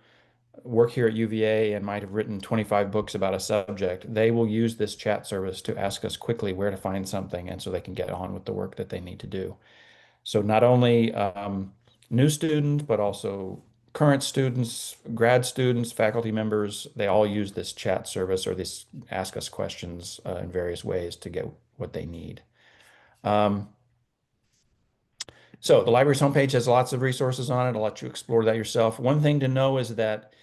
Q: work here at UVA and might have written 25 books about a subject, they will use this chat service to ask us quickly where to find something, and so they can get on with the work that they need to do. So not only new students, but also current students, grad students, faculty members, they all use this chat service or this ask us questions in various ways to get what they need. So the library's homepage has lots of resources on it. I'll let you explore that yourself. One thing to know is that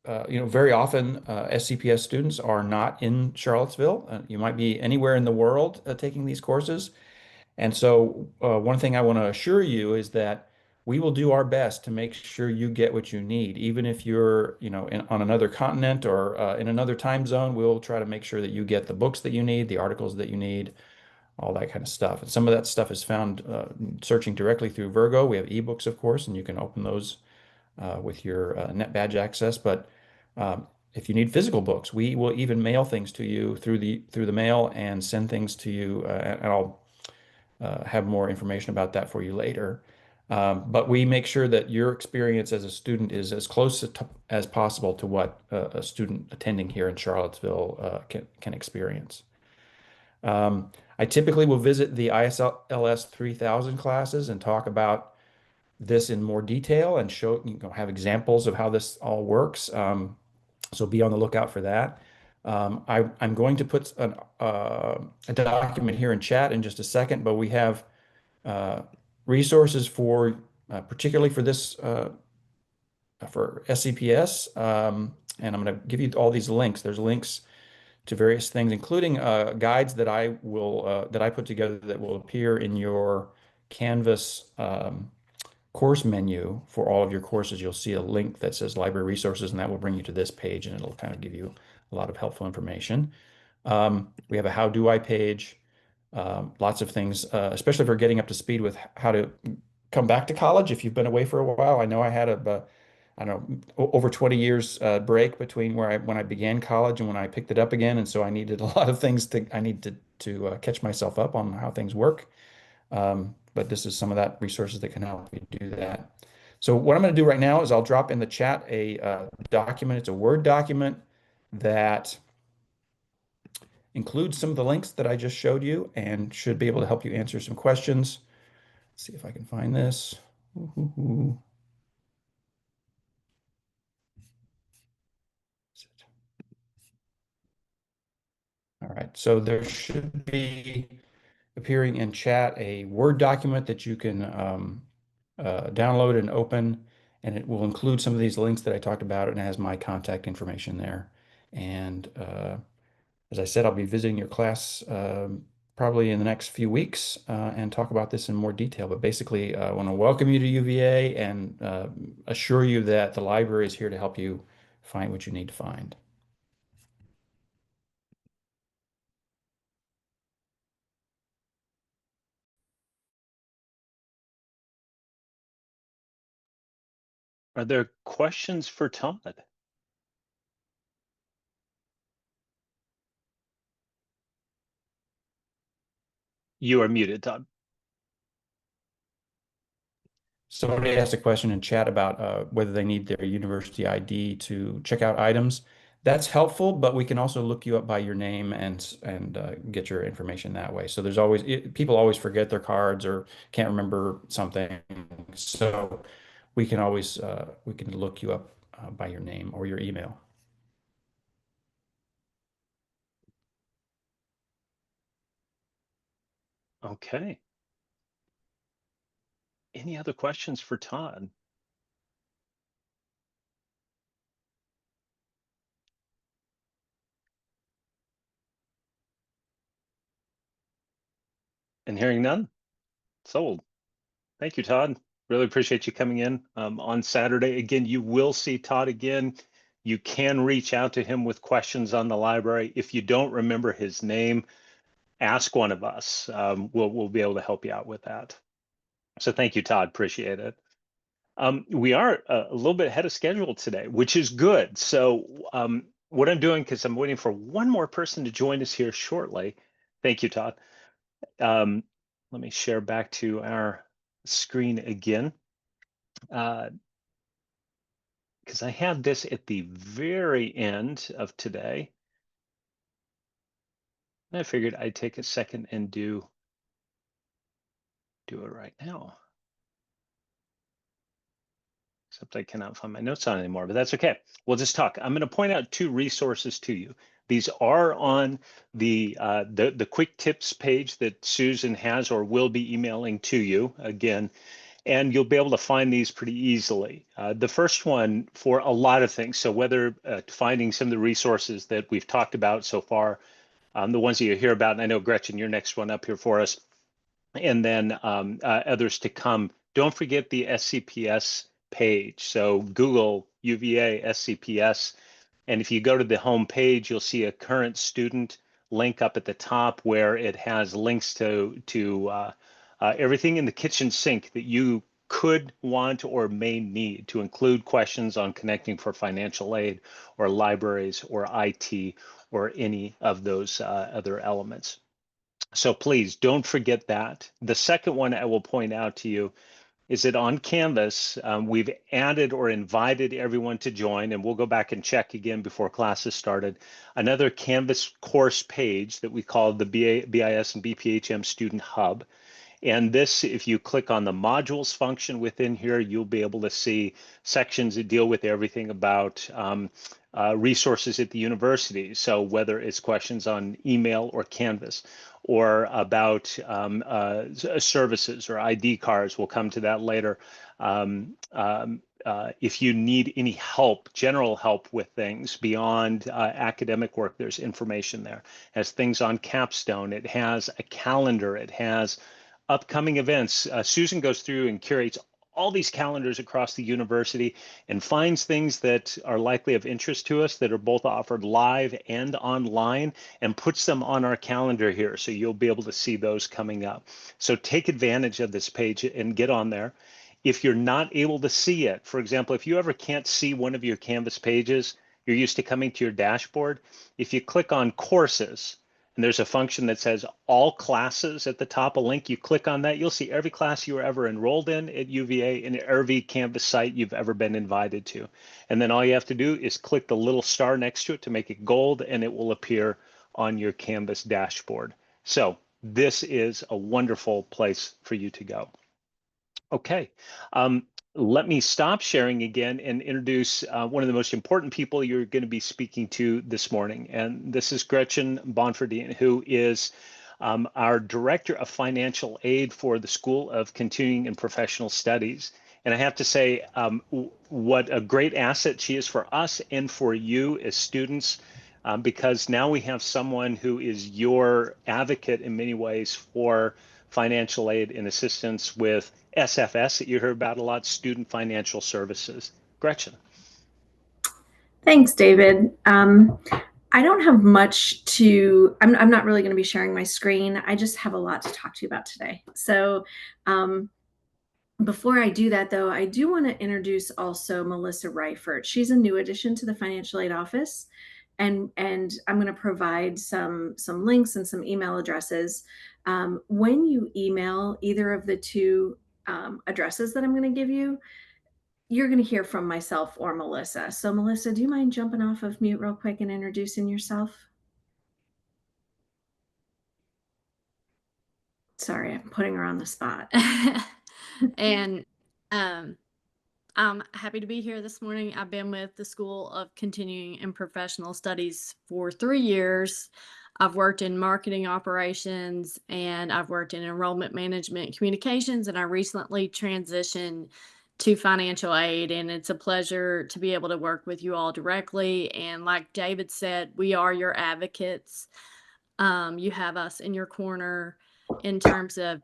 Q: very often SCPS students are not in Charlottesville. You might be anywhere in the world taking these courses. And so one thing I want to assure you is that we will do our best to make sure you get what you need. Even if you're, on another continent or in another time zone, we'll try to make sure that you get the books that you need, the articles that you need, all that kind of stuff. And some of that stuff is found searching directly through Virgo. We have ebooks, of course, and you can open those with your net badge access. But if you need physical books, we will even mail things to you through the mail and send things to you. And I'll have more information about that for you later. But we make sure that your experience as a student is as close as possible to what a student attending here in Charlottesville can experience. I typically will visit the ISLS 3000 classes and talk about this in more detail and have examples of how this all works. So be on the lookout for that. I'm going to put a document here in chat in just a second, but we have resources for particularly for this for SCPS, and I'm going to give you all these links. There's links to various things, including guides that I put together that will appear in your Canvas course menu for all of your courses. You'll see a link that says library resources, and that will bring you to this page, and it'll kind of give you a lot of helpful information. We have a how do I page, lots of things, especially for getting up to speed with how to come back to college if you've been away for a while. I know I had I don't know, over 20 years break between when I began college and when I picked it up again. And so I needed a lot of things I need to catch myself up on how things work. But this is some of that resources that can help you do that. So what I'm going to do right now is I'll drop in the chat a document. It's a Word document that includes some of the links that I just showed you and should be able to help you answer some questions. Let's see if I can find this. All right, so there should be appearing in chat a Word document that you can download and open, and it will include some of these links that I talked about, and it has my contact information there. And as I said, I'll be visiting your class probably in the next few weeks and talk about this in more detail. But basically, I want to welcome you to UVA and assure you that the library is here to help you find what you need to find.
C: Are there questions for Todd? You are muted, Todd.
Q: Somebody asked a question in chat about whether they need their university ID to check out items. That's helpful, but we can also look you up by your name and get your information that way. So there's always people always forget their cards or can't remember something. So we can always we can look you up by your name or your email.
C: Okay. Any other questions for Todd? And hearing none, sold. Thank you, Todd. Really appreciate you coming in on Saturday. Again, you will see Todd again. You can reach out to him with questions on the library. If you don't remember his name, ask one of us. We'll be able to help you out with that. So thank you, Todd. Appreciate it. We are a little bit ahead of schedule today, which is good. So what I'm doing, because I'm waiting for one more person to join us here shortly. Thank you, Todd. Let me share back to our screen again. Because I had this at the very end of today. And I figured I'd take a second and do it right now. Except I cannot find my notes on it anymore, but that's okay. We'll just talk. I'm going to point out two resources to you. These are on the quick tips page that Susan has or will be emailing to you again, and you'll be able to find these pretty easily. The first one for a lot of things. So whether finding some of the resources that we've talked about so far, the ones that you hear about, and I know Gretchen, your next one up here for us, and then others to come. Don't forget the SCPS page. So Google UVA SCPS, and if you go to the home page, you'll see a current student link up at the top where it has links to everything in the kitchen sink that you could want or may need, to include questions on connecting for financial aid or libraries or IT or any of those other elements. So please don't forget that. The second one I will point out to you is that on Canvas, we've added or invited everyone to join, and we'll go back and check again before classes started, another Canvas course page that we call the BIS and BPHM Student Hub. And this, if you click on the modules function within here, you'll be able to see sections that deal with everything about resources at the university. So whether it's questions on email or Canvas, or about services or ID cards, we'll come to that later. If you need any help, general help with things beyond academic work, there's information there. It has things on Capstone. It has a calendar. It has upcoming events. Susan goes through and curates all these calendars across the university and finds things that are likely of interest to us that are both offered live and online, and puts them on our calendar here. So you'll be able to see those coming up. So take advantage of this page and get on there. If you're not able to see it, for example, if you ever can't see one of your Canvas pages, you're used to coming to your dashboard. If you click on courses, and there's a function that says all classes at the top, a link, you click on that, you'll see every class you were ever enrolled in at UVA and every Canvas site you've ever been invited to. And then all you have to do is click the little star next to it to make it gold, and it will appear on your Canvas dashboard. So this is a wonderful place for you to go. Okay. Let me stop sharing again and introduce one of the most important people you're going to be speaking to this morning. And this is Gretchen Bonfordine, who is our Director of Financial Aid for the School of Continuing and Professional Studies. And I have to say, what a great asset she is for us and for you as students, because now we have someone who is your advocate in many ways for financial aid and assistance with SFS that you heard about a lot, Student Financial Services. Gretchen.
R: Thanks, David. I don't have much to, I'm not really going to be sharing my screen. I just have a lot to talk to you about today. So before I do that, though, I do want to introduce also Melissa Reifert. She's a new addition to the Financial Aid Office. And I'm going to provide some links and some email addresses. When you email either of the two addresses that I'm going to give you, you're going to hear from myself or Melissa. So Melissa, do you mind jumping off of mute real quick and introducing yourself? Sorry, I'm putting her on the spot.
S: And I'm happy to be here this morning. I've been with the School of Continuing and Professional Studies for 3 years. I've worked in marketing operations, and I've worked in enrollment management communications, and I recently transitioned to financial aid, and it's a pleasure to be able to work with you all directly. And like David said, we are your advocates. You have us in your corner in terms of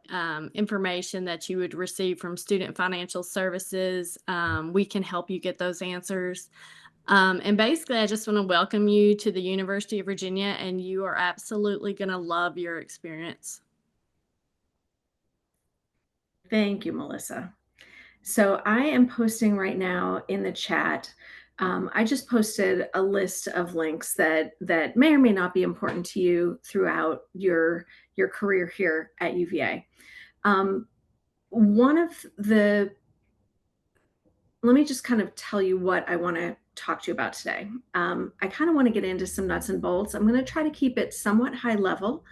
S: information that you would receive from Student Financial Services. We can help you get those answers. And basically, I just want to welcome you to the University of Virginia, and you are absolutely going to love your experience.
R: Thank you, Melissa. So I am posting right now in the chat. I just posted a list of links that may or may not be important to you throughout your career here at UVA. Let me just kind of tell you what I want to talk to you about today. I kind of want to get into some nuts and bolts. I'm going to try to keep it somewhat high level,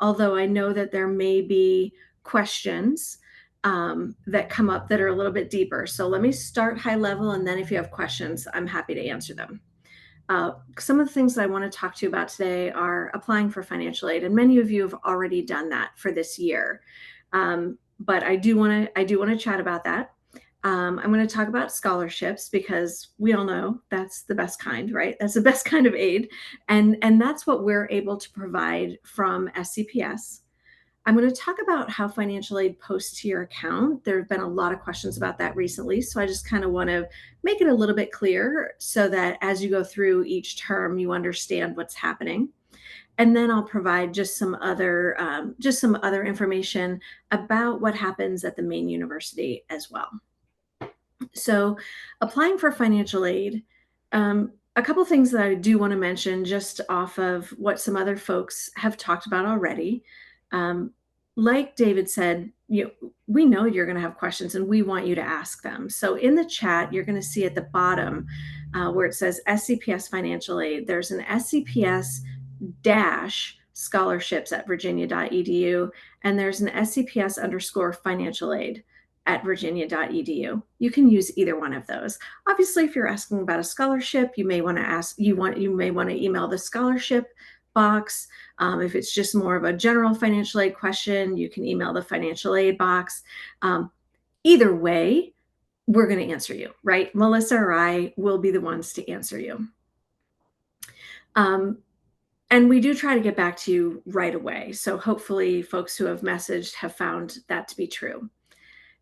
R: although I know that there may be questions that come up that are a little bit deeper. So let me start high level, and then if you have questions, I'm happy to answer them. Some of the things that I want to talk to you about today are applying for financial aid, and many of you have already done that for this year. But I do want to chat about that. I'm going to talk about scholarships, because we all know that's the best kind, right? That's the best kind of aid, and that's what we're able to provide from SCPS. I'm going to talk about how financial aid posts to your account. There have been a lot of questions about that recently, so I just kind of want to make it a little bit clearer so that as you go through each term, you understand what's happening. And then I'll provide just some other information about what happens at the main university as well. So applying for financial aid, a couple things that I do want to mention just off of what some other folks have talked about already. Like David said, we know you're going to have questions and we want you to ask them. So in the chat, you're going to see at the bottom where it says SCPS financial aid, there's an SCPS scholarships at virginia.edu, and there's an SCPS _ financial aid at virginia.edu. You can use either one of those. Obviously, if you're asking about a scholarship, you may want to email the scholarship box. If it's just more of a general financial aid question, you can email the financial aid box. Either way, we're going to answer you, right? Melissa or I will be the ones to answer you. And we do try to get back to you right away. So hopefully folks who have messaged have found that to be true.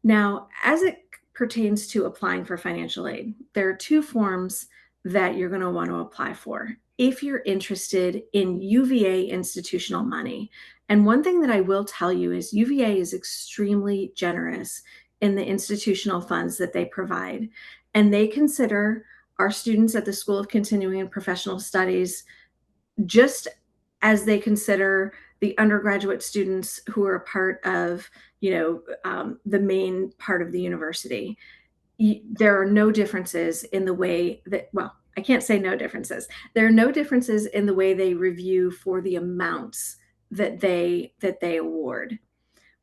R: Now, as it pertains to applying for financial aid, there are two forms that you're going to want to apply for if you're interested in UVA institutional money. And one thing that I will tell you is UVA is extremely generous in the institutional funds that they provide. And they consider our students at the School of Continuing and Professional Studies just as they consider the undergraduate students who are a part of, the main part of the university. There are no differences in the way that, well, I can't say no differences. There are no differences in the way they review for the amounts that they award.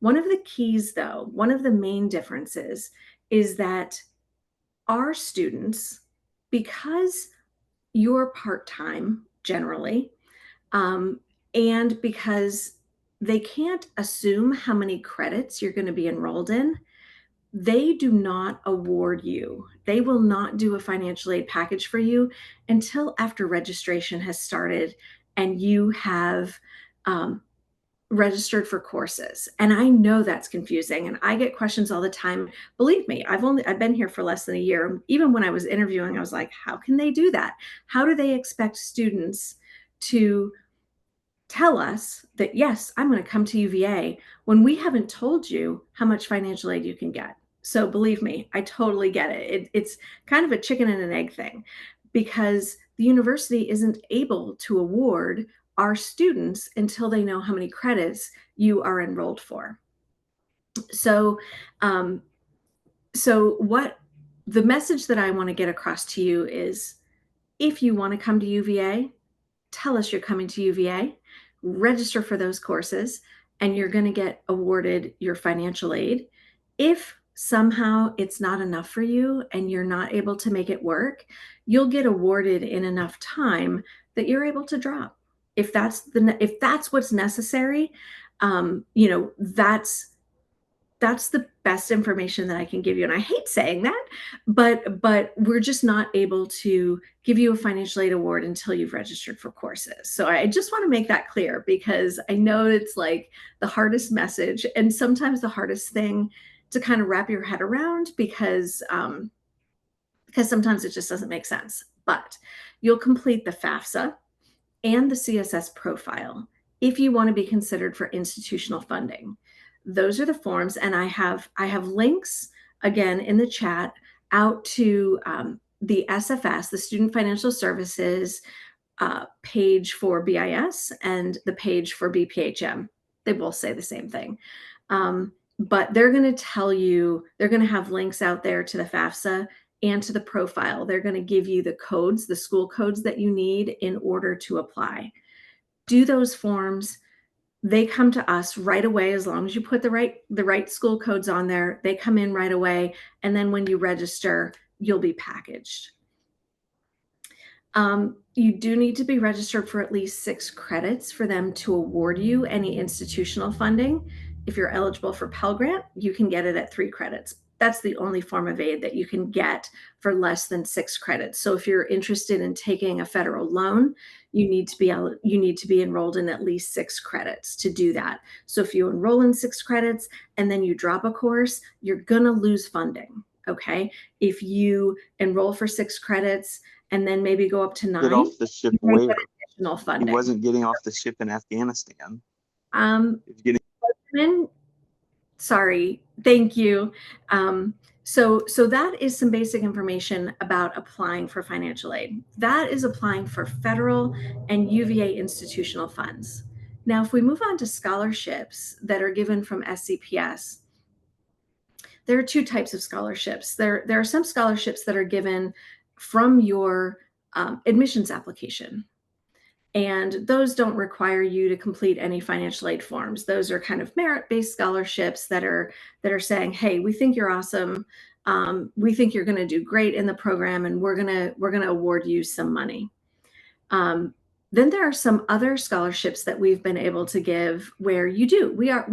R: One of the keys, though, one of the main differences is that our students, because you're part-time generally, and because they can't assume how many credits you're going to be enrolled in, they do not award you. They will not do a financial aid package for you until after registration has started and you have registered for courses. And I know that's confusing and I get questions all the time. Believe me, I've been here for less than a year. Even when I was interviewing, I was like, how can they do that? How do they expect students to tell us that, yes, I'm going to come to UVA when we haven't told you how much financial aid you can get? So believe me, I totally get it. It's kind of a chicken and an egg thing because the university isn't able to award our students until they know how many credits you are enrolled for. So, what the message that I want to get across to you is, if you want to come to UVA, tell us you're coming to UVA, register for those courses, and you're going to get awarded your financial aid. If somehow it's not enough for you and you're not able to make it work, you'll get awarded in enough time that you're able to drop. If that's what's necessary, that's the best information that I can give you. And I hate saying that, but we're just not able to give you a financial aid award until you've registered for courses. So I just want to make that clear because I know it's like the hardest message and sometimes the hardest thing to kind of wrap your head around because sometimes it just doesn't make sense. But you'll complete the FAFSA and the CSS profile if you want to be considered for institutional funding. Those are the forms, and I have links again in the chat out to the SFS, the Student Financial Services page for BIS and the page for BPHM. They both say the same thing, but they're going to tell you, they're going to have links out there to the FAFSA and to the profile. They're going to give you the codes, the school codes that you need in order to apply. Do those forms. They come to us right away as long as you put the right school codes on there. They come in right away. And then when you register, you'll be packaged. You do need to be registered for at least 6 credits for them to award you any institutional funding. If you're eligible for Pell Grant, you can get it at 3 credits. That's the only form of aid that you can get for less than 6 credits. So if you're interested in taking a federal loan, you need to be enrolled in at least 6 credits to do that. So if you enroll in 6 credits and then you drop a course, you're gonna lose funding, okay? If you enroll for 6 credits and then maybe go up to 9,
T: Get off the ship
R: you may get
T: where?
R: institutional
T: He
R: funding.
T: wasn't getting off the ship in Afghanistan. He's getting
R: Sorry, thank you. So that is some basic information about applying for financial aid. That is applying for federal and UVA institutional funds. Now, if we move on to scholarships that are given from SCPS, there are two types of scholarships. There are some scholarships that are given from your admissions application. And those don't require you to complete any financial aid forms. Those are kind of merit-based scholarships that are saying, hey, we think you're awesome. We think you're going to do great in the program, and we're gonna award you some money. Then there are some other scholarships that we've been able to give where we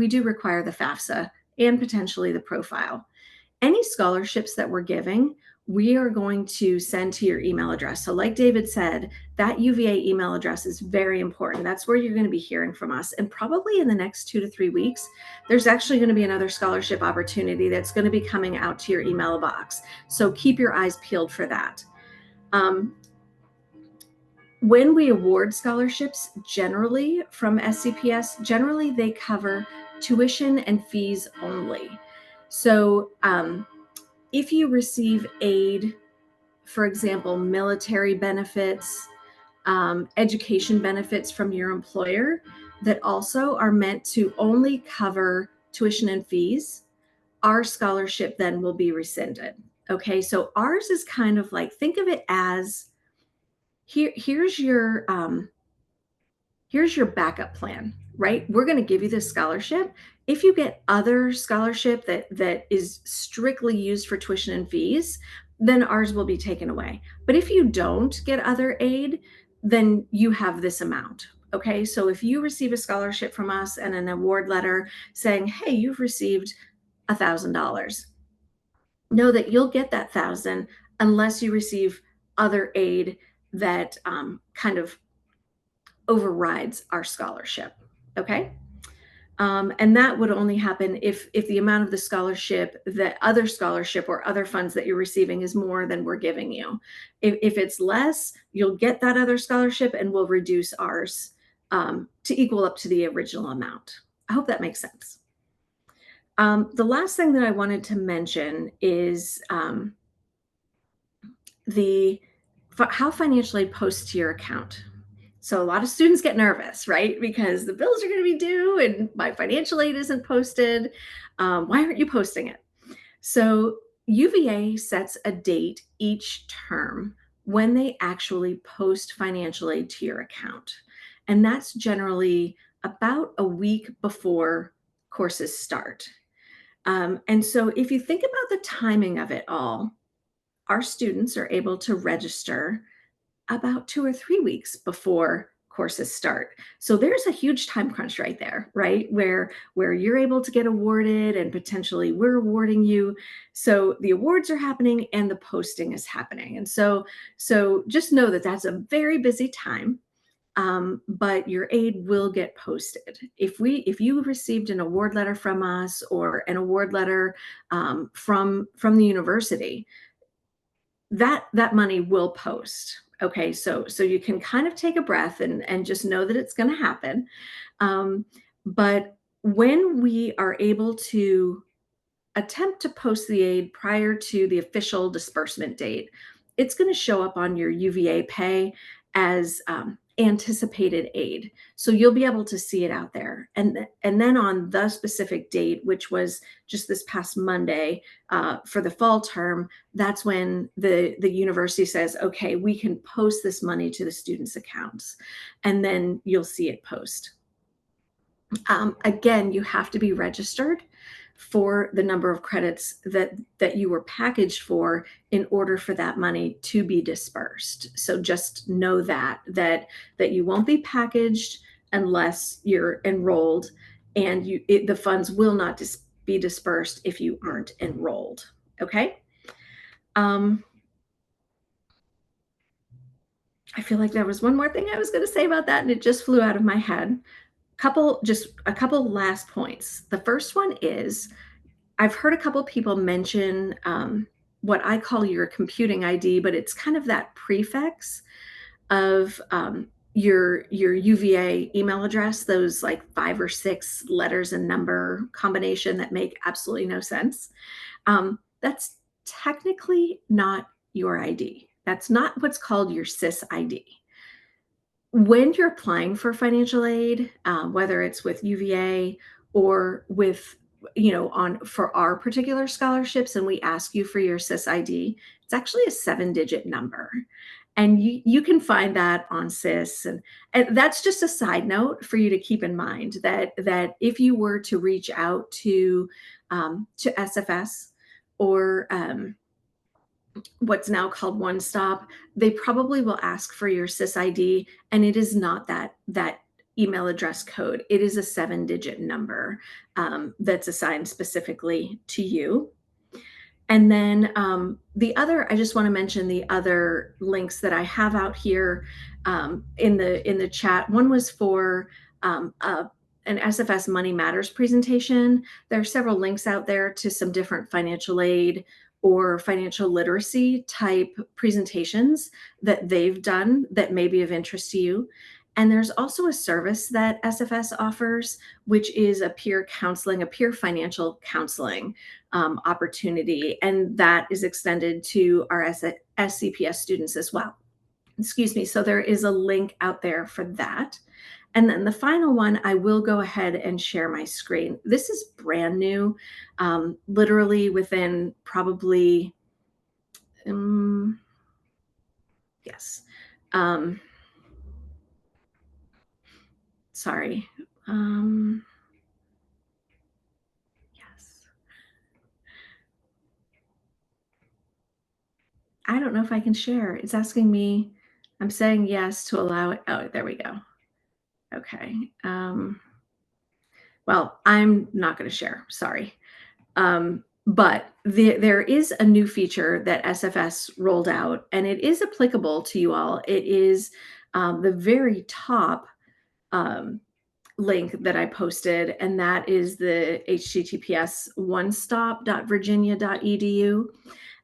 R: do require the FAFSA and potentially the profile. Any scholarships that we're giving, we are going to send to your email address. So like David said, that UVA email address is very important. That's where you're going to be hearing from us. And probably in the next 2 to 3 weeks, there's actually going to be another scholarship opportunity that's going to be coming out to your email box. So keep your eyes peeled for that. When we award scholarships, generally from SCPS, generally they cover tuition and fees only. So if you receive aid, for example, military benefits, education benefits from your employer that also are meant to only cover tuition and fees, our scholarship then will be rescinded. Okay, so ours is kind of like, think of it as here's your backup plan, right? We're going to give you this scholarship. If you get other scholarship that is strictly used for tuition and fees, then ours will be taken away. But if you don't get other aid, then you have this amount. Okay, so if you receive a scholarship from us and an award letter saying, hey, you've received $1,000, know that you'll get that $1,000 unless you receive other aid that kind of overrides our scholarship. Okay. And that would only happen if the amount of the scholarship, that other scholarship or other funds that you're receiving is more than we're giving you. If it's less, you'll get that other scholarship and we'll reduce ours to equal up to the original amount. I hope that makes sense. The last thing that I wanted to mention is how financial aid posts to your account. So a lot of students get nervous, right? Because the bills are going to be due and my financial aid isn't posted. Why aren't you posting it? So UVA sets a date each term when they actually post financial aid to your account. And that's generally about a week before courses start. And so if you think about the timing of it all, our students are able to register about 2 or 3 weeks before courses start. So there's a huge time crunch right there, right? Where you're able to get awarded and potentially we're awarding you. So the awards are happening and the posting is happening. And so just know that that's a very busy time. But your aid will get posted. If you received an award letter from us or an award letter from the university, that money will post. Okay, so you can kind of take a breath and just know that it's going to happen. But when we are able to attempt to post the aid prior to the official disbursement date, it's going to show up on your UVA pay as anticipated aid. So you'll be able to see it out there. And then on the specific date, which was just this past Monday for the fall term, that's when the university says, okay, we can post this money to the students' accounts. And then you'll see it post. Again, you have to be registered for the number of credits that you were packaged for in order for that money to be dispersed. So just know that you won't be packaged unless you're enrolled, and the funds will not be dispersed if you aren't enrolled. Okay. I feel like there was one more thing I was going to say about that, and it just flew out of my head. Just a couple last points. The first one is, I've heard a couple people mention what I call your computing ID, but it's kind of that prefix of your UVA email address, those like 5 or 6 letters and number combination that make absolutely no sense. That's technically not your ID. That's not what's called your SIS ID. When you're applying for financial aid, whether it's with UVA or with, for our particular scholarships, and we ask you for your SIS ID, it's actually a 7-digit number. And you can find that on SIS. And that's just a side note for you to keep in mind, that if you were to reach out to SFS or what's now called One Stop, they probably will ask for your SIS ID, and it is not that email address code. It is a 7-digit number that's assigned specifically to you. And then I just want to mention the other links that I have out here in the chat. One was for an SFS Money Matters presentation. There are several links out there to some different financial aid or financial literacy type presentations that they've done that may be of interest to you. And there's also a service that SFS offers, which is a peer counseling, a peer financial counseling opportunity. And that is extended to our SCPS students as well. Excuse me. So there is a link out there for that. And then the final one, I will go ahead and share my screen. This is brand new, literally within probably, yes. Sorry. Yes. I don't know if I can share. It's asking me, I'm saying yes to allow it. Oh, there we go. Okay. Well, I'm not going to share. Sorry. But there is a new feature that SFS rolled out, and it is applicable to you all. It is the very top link that I posted, and that is the https onestop.virginia.edu.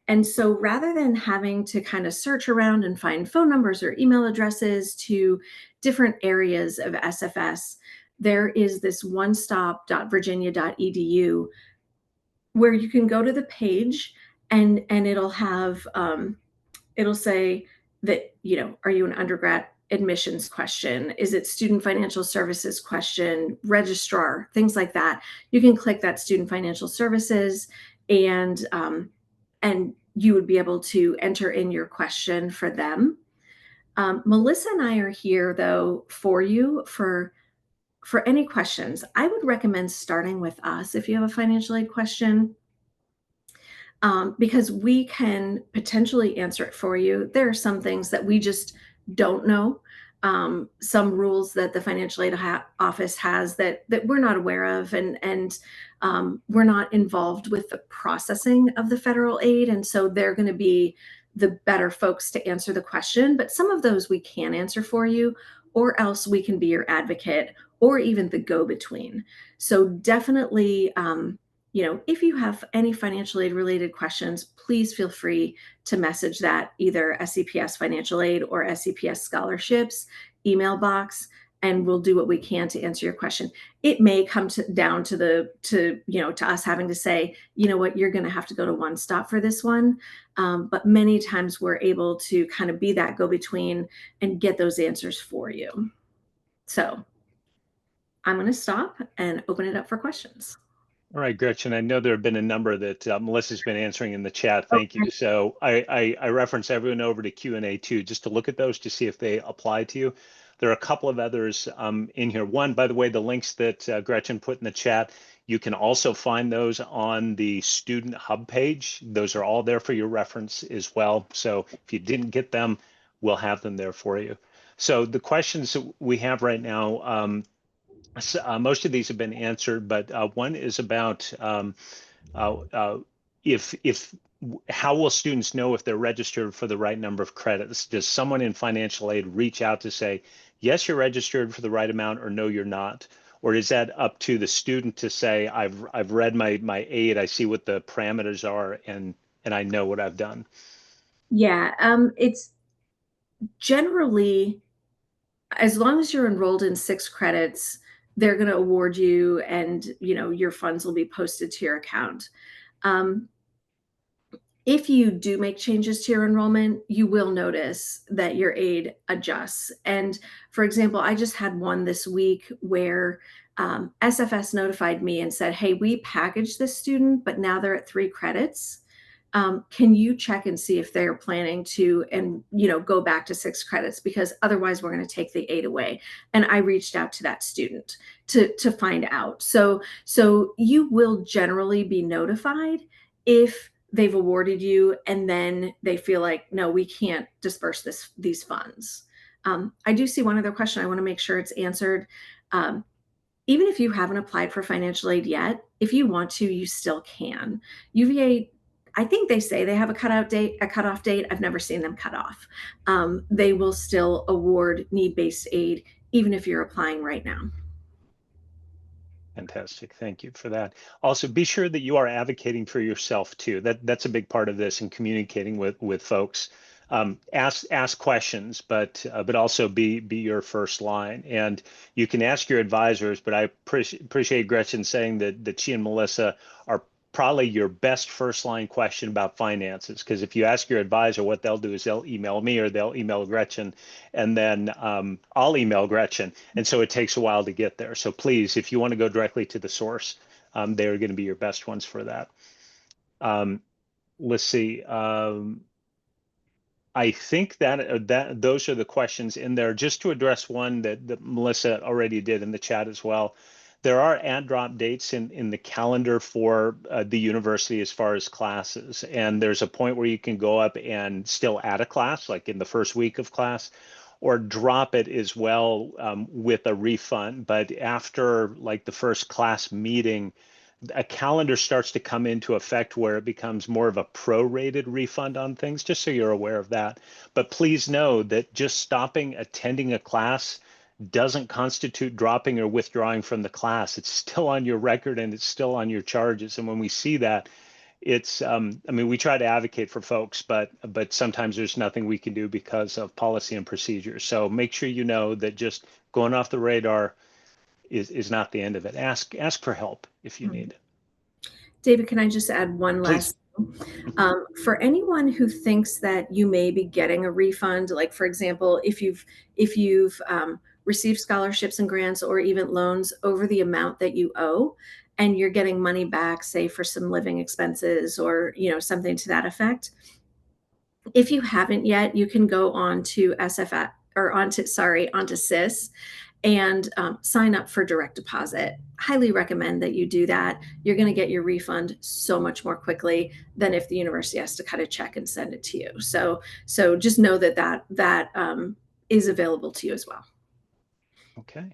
R: And so rather than having to kind of search around and find phone numbers or email addresses to different areas of SFS, there is this onestop.virginia.edu where you can go to the page and it'll have, it'll say that, are you an undergrad admissions question? Is it student financial services question, registrar, things like that. You can click that student financial services and you would be able to enter in your question for them. Melissa and I are here though for you for any questions. I would recommend starting with us if you have a financial aid question, because we can potentially answer it for you. There are some things that we just don't know. Some rules that the financial aid office has that we're not aware of, and we're not involved with the processing of the federal aid. And so they're going to be the better folks to answer the question. But some of those we can answer for you, or else we can be your advocate or even the go-between. So definitely, if you have any financial aid related questions, please feel free to message that either SCPS Financial Aid or SCPS Scholarships email box, and we'll do what we can to answer your question. It may come down to us having to say, you know what, you're going to have to go to One Stop for this one. But many times we're able to kind of be that go-between and get those answers for you. So I'm going to stop and open it up for questions.
C: All right, Gretchen, I know there have been a number that Melissa's been answering in the chat. Thank you. So I reference everyone over to Q&A too, just to look at those to see if they apply to you. There are a couple of others in here. One, by the way, the links that Gretchen put in the chat, you can also find those on the Student Hub page. Those are all there for your reference as well. So if you didn't get them, we'll have them there for you. So the questions that we have right now, most of these have been answered, but one is about how will students know if they're registered for the right number of credits? Does someone in financial aid reach out to say, yes, you're registered for the right amount, or no, you're not? Or is that up to the student to say, I've read my aid, I see what the parameters are, and I know what I've done?
R: Yeah, it's generally as long as you're enrolled in 6 credits, they're going to award you, and your funds will be posted to your account. If you do make changes to your enrollment, you will notice that your aid adjusts. And for example, I just had one this week where SFS notified me and said, hey, we packaged this student, but now they're at 3 credits. Can you check and see if they're planning to, and go back to 6 credits, because otherwise we're going to take the aid away. And I reached out to that student to find out. So you will generally be notified if they've awarded you and then they feel like, no, we can't disperse these funds. I do see one other question. I want to make sure it's answered. Even if you haven't applied for financial aid yet, if you want to, you still can. UVA, I think they say they have a cutoff date. I've never seen them cut off. They will still award need-based aid even if you're applying right now.
C: Fantastic. Thank you for that. Also, be sure that you are advocating for yourself too. That's a big part of this, and communicating with folks. Ask questions, but also be your first line. And you can ask your advisors, but I appreciate Gretchen saying that she and Melissa are probably your best first line question about finances, because if you ask your advisor, what they'll do is they'll email me or they'll email Gretchen, and then I'll email Gretchen, and so it takes a while to get there. So please, if you want to go directly to the source, they're going to be your best ones for that. Let's see. I think that those are the questions in there. Just to address one that Melissa already did in the chat as well. There are add drop dates in the calendar for the university as far as classes. And there's a point where you can go up and still add a class, like in the first week of class, or drop it as well with a refund. But after like the first class meeting, a calendar starts to come into effect where it becomes more of a prorated refund on things, just so you're aware of that. But please know that just stopping attending a class doesn't constitute dropping or withdrawing from the class. It's still on your record and it's still on your charges. And when we see that, it's, I mean, we try to advocate for folks, but sometimes there's nothing we can do because of policy and procedure. So make sure you know that just going off the radar is not the end of it. Ask for help if you need.
R: David, can I just add one last thing? For anyone who thinks that you may be getting a refund, like for example, if you've received scholarships and grants or even loans over the amount that you owe, and you're getting money back, say for some living expenses or something to that effect. If you haven't yet, you can go on to SFS or onto SIS and sign up for direct deposit. Highly recommend that you do that. You're going to get your refund so much more quickly than if the university has to cut a check and send it to you. So just know that is available to you as well.
C: Okay.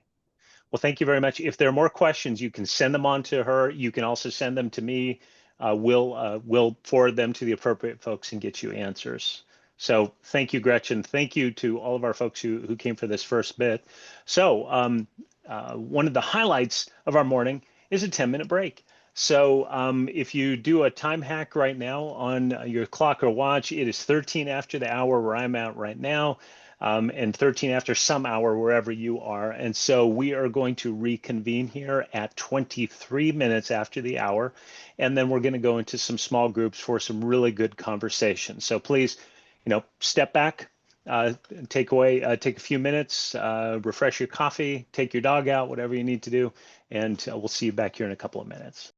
C: Well, thank you very much. If there are more questions, you can send them on to her. You can also send them to me. We'll forward them to the appropriate folks and get you answers. So thank you, Gretchen. Thank you to all of our folks who came for this first bit. So one of the highlights of our morning is a 10-minute break. So if you do a time hack right now on your clock or watch, it is 13 after the hour where I'm at right now. And 13 after some hour wherever you are. And so we are going to reconvene here at 23 minutes after the hour. And then we're going to go into some small groups for some really good conversation. So please, step back, take a few minutes, refresh your coffee, take your dog out, whatever you need to do. And we'll see you back here in a couple of minutes.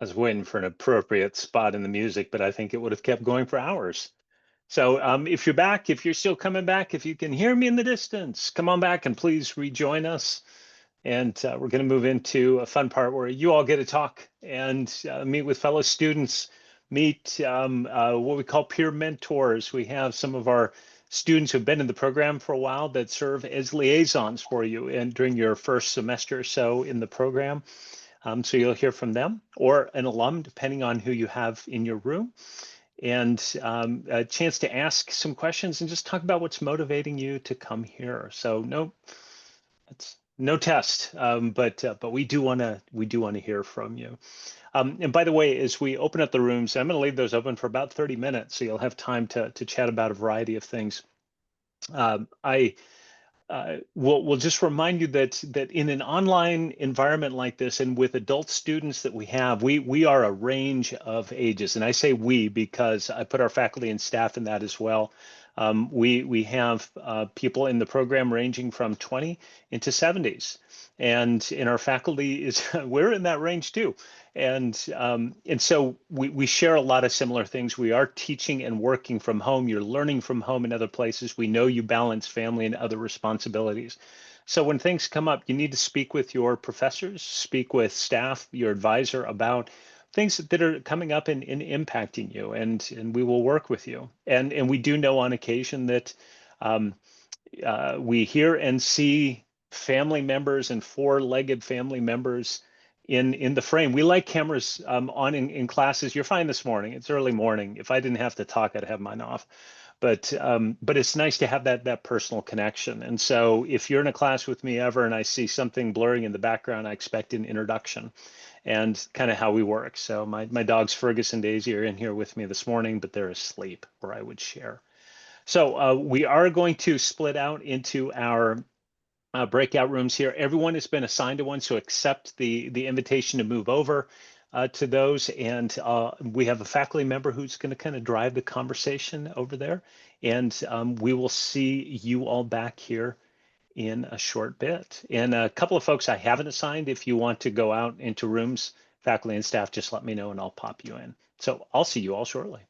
C: was waiting for an appropriate spot in the music, but I think it would have kept going for hours. So if you're back, if you're still coming back, if you can hear me in the distance, come on back and please rejoin us. And we're going to move into a fun part where you all get to talk and meet with fellow students, meet what we call peer mentors. We have some of our students who've been in the program for a while that serve as liaisons for you and during your first semester or so in the program. So you'll hear from them or an alum, depending on who you have in your room, and a chance to ask some questions and just talk about what's motivating you to come here. So it's no test, but we do want to hear from you. And by the way, as we open up the rooms, I'm going to leave those open for about 30 minutes, so you'll have time to chat about a variety of things. We'll just remind you that in an online environment like this, and with adult students that we are a range of ages, and I say we because I put our faculty and staff in that as well. We have people in the program ranging from 20 into 70s, and in our faculty is we're in that range too. And so we share a lot of similar things. We are teaching and working from home. You're learning from home in other places. We know you balance family and other responsibilities. So when things come up, you need to speak with your professors, speak with staff, your advisor about things that are coming up and impacting you, and we will work with you. And we do know on occasion that we hear and see family members and four-legged family members in the frame. We like cameras on in classes. You're fine this morning. It's early morning. If I didn't have to talk, I'd have mine off. But it's nice to have that personal connection. And so if you're in a class with me ever and I see something blurring in the background, I expect an introduction and kind of how we work. So my dogs Fergus and Daisy are in here with me this morning, but they're asleep, or I would share. So we are going to split out into our breakout rooms here. Everyone has been assigned to one, so accept the invitation to move over to those. And we have a faculty member who's going to kind of drive the conversation over there. And we will see you all back here in a short bit. And a couple of folks I haven't assigned, if you want to go out into rooms, faculty and staff, just let me know and I'll pop you in. So I'll see you all shortly.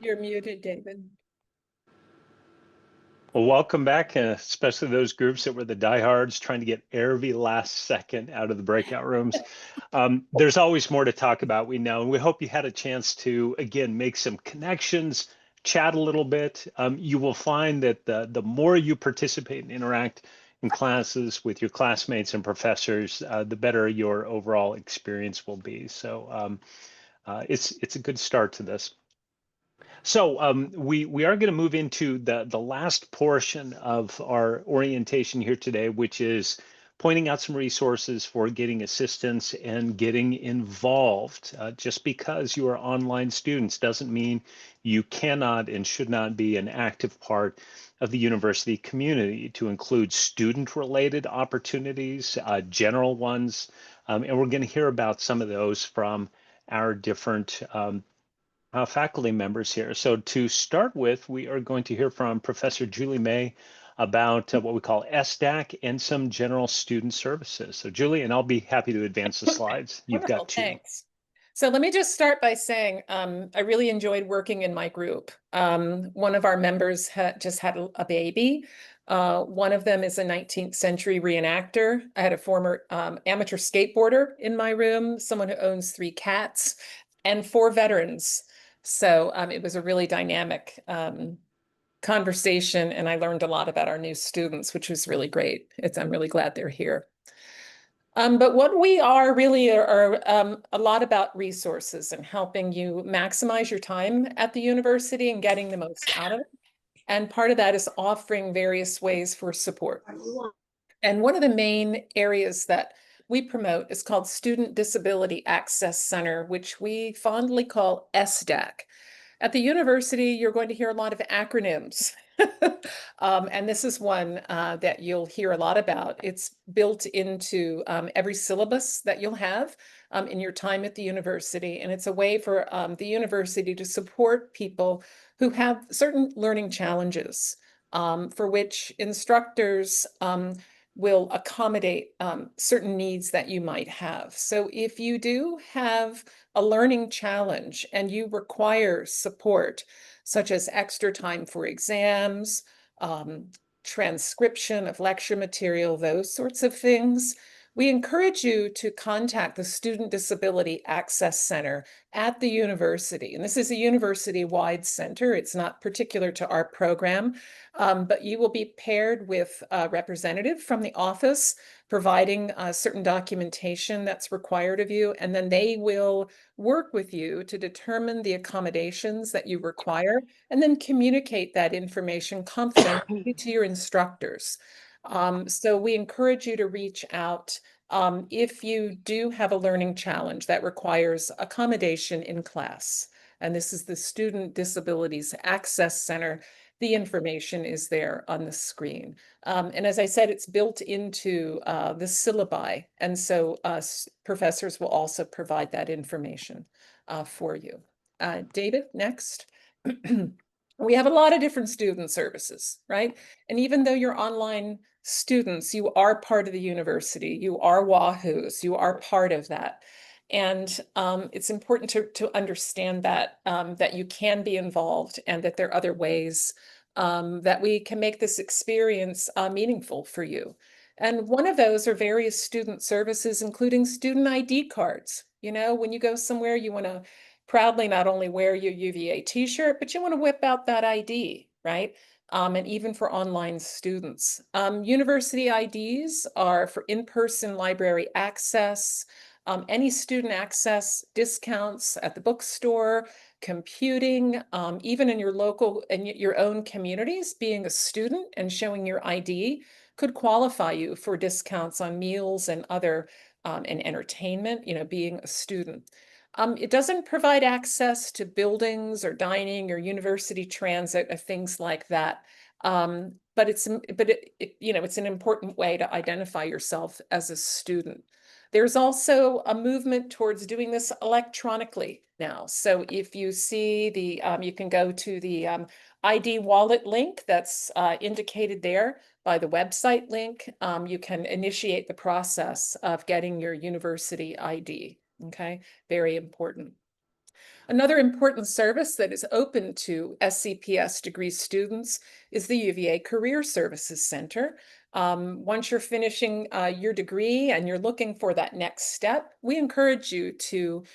K: You're muted, David.
C: Well, welcome back, especially those groups that were the diehards trying to get every last second out of the breakout rooms. There's always more to talk about, we know, and we hope you had a chance to, again, make some connections, chat a little bit. You will find that the more you participate and interact in classes with your classmates and professors, the better your overall experience will be. So it's a good start to this. So we are going to move into the last portion of our orientation here today, which is pointing out some resources for getting assistance and getting involved. Just because you are online students doesn't mean you cannot and should not be an active part of the university community, to include student-related opportunities, general ones, and we're going to hear about some of those from our different faculty members here. So to start with, we are going to hear from Professor Julie May about what we call SDAC and some general student services. So Julie, and I'll be happy to advance the slides. You've
K: Wonderful,
C: got two.
K: thanks. So let me just start by saying I really enjoyed working in my group. One of our members just had a baby. One of them is a 19th century reenactor. I had a former amateur skateboarder in my room, someone who owns 3 cats, and 4 veterans. So it was a really dynamic conversation, and I learned a lot about our new students, which was really great. I'm really glad they're here. But what we are really are a lot about resources and helping you maximize your time at the university and getting the most out of it. And part of that is offering various ways for support. And one of the main areas that we promote is called Student Disability Access Center, which we fondly call SDAC. At the university, you're going to hear a lot of acronyms. And this is one that you'll hear a lot about. It's built into every syllabus that you'll have in your time at the university. And it's a way for the university to support people who have certain learning challenges for which instructors will accommodate certain needs that you might have. So if you do have a learning challenge and you require support, such as extra time for exams, transcription of lecture material, those sorts of things, we encourage you to contact the Student Disability Access Center at the university. And this is a university-wide center. It's not particular to our program, but you will be paired with a representative from the office providing certain documentation that's required of you. And then they will work with you to determine the accommodations that you require and then communicate that information confidentially to your instructors. So we encourage you to reach out if you do have a learning challenge that requires accommodation in class. And this is the Student Disabilities Access Center. The information is there on the screen. And as I said, it's built into the syllabi. And so professors will also provide that information for you. David, next. We have a lot of different student services, right? And even though you're online students, you are part of the university, you are Wahoos, you are part of that. And it's important to understand that, that you can be involved and that there are other ways that we can make this experience meaningful for you. And one of those are various student services, including student ID cards. You know, when you go somewhere, you want to proudly not only wear your UVA t-shirt, but you want to whip out that ID, right? And even for online students. University IDs are for in-person library access, any student access discounts at the bookstore, computing, even in your local and your own communities, being a student and showing your ID could qualify you for discounts on meals and other and entertainment, you know, being a student. It doesn't provide access to buildings or dining or university transit or things like that. But it's you know, it's an important way to identify yourself as a student. There's also a movement towards doing this electronically now. So if you see the, you can go to the ID wallet link that's indicated there by the website link. You can initiate the process of getting your university ID. Okay, very important. Another important service that is open to SCPS degree students is the UVA Career Services Center. Once you're finishing your degree and you're looking for that next step, we encourage you to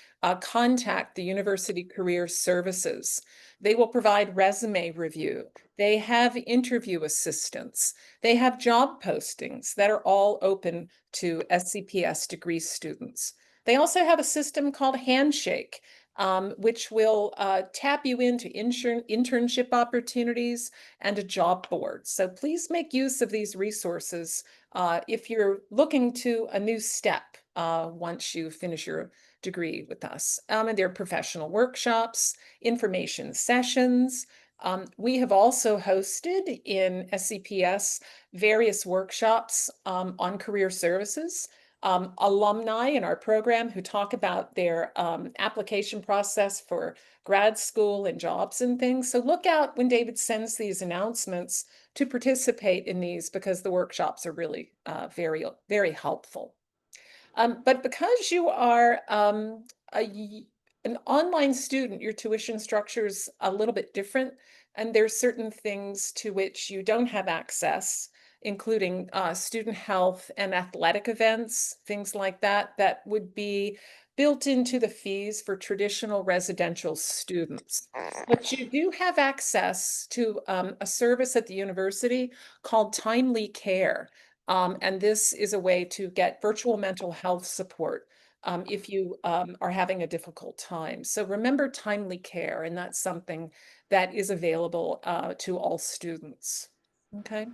K: contact the University Career Services. They will provide resume review. They have interview assistance. They have job postings that are all open to SCPS degree students. They also have a system called Handshake, which will tap you into internship opportunities and a job board. So please make use of these resources if you're looking to a new step once you finish your degree with us. And there are professional workshops, information sessions. We have also hosted in SCPS various workshops on career services. Alumni in our program who talk about their application process for grad school and jobs and things. So look out when David sends these announcements to participate in these, because the workshops are really very, very helpful. But because you are an online student, your tuition structure is a little bit different, and there's certain things to which you don't have access, including student health and athletic events, things like that, that would be built into the fees for traditional residential students. But you do have access to a service at the university called Timely Care. And this is a way to get virtual mental health support if you are having a difficult time. So remember Timely Care, and that's something that is available to all students. Okay.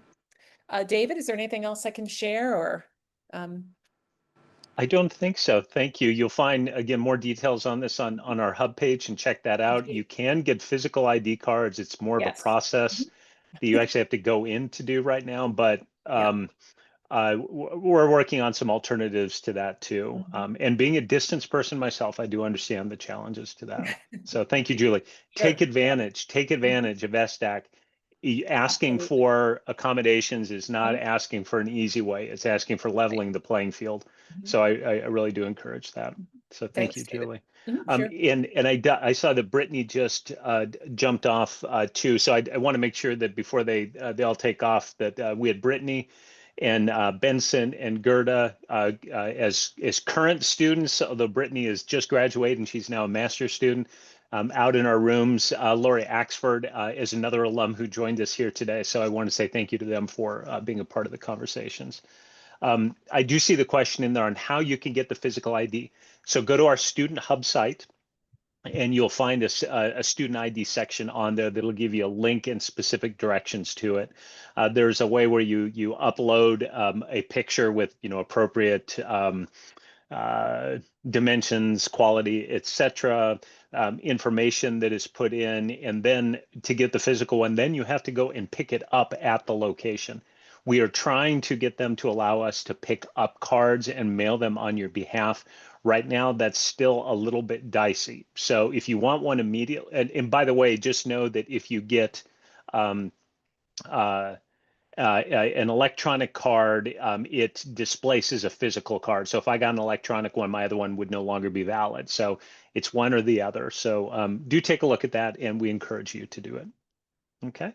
K: David, is there anything else I can share, or?
C: I don't think so. Thank you. You'll find, again, more details on this on our hub page, and check that out. You can get physical ID cards. It's more of a process that you actually have to go in to do right now, but we're working on some alternatives to that too. And being a distance person myself, I do understand the challenges to that. So thank you, Julie. Take advantage of SDAC. Asking for accommodations is not asking for an easy way. It's asking for leveling the playing field. So I really do encourage that. So thank you, Julie. And I saw that Brittany just jumped off too. So I want to make sure that before they all take off, that we had Brittany and Benson and Gerda as current students, although Brittany is just graduated and she's now a master's student. Out in our rooms, Lori Axford is another alum who joined us here today. So I want to say thank you to them for being a part of the conversations. I do see the question in there on how you can get the physical ID. So go to our Student Hub site, and you'll find a student ID section on there that'll give you a link and specific directions to it. There's a way where you upload a picture with appropriate dimensions, quality, etc., information that is put in, and then to get the physical one, then you have to go and pick it up at the location. We are trying to get them to allow us to pick up cards and mail them on your behalf. Right now, that's still a little bit dicey. So if you want one immediately, and by the way, just know that if you get an electronic card, it displaces a physical card. So if I got an electronic one, my other one would no longer be valid. So it's one or the other. So do take a look at that, and we encourage you to do it. Okay.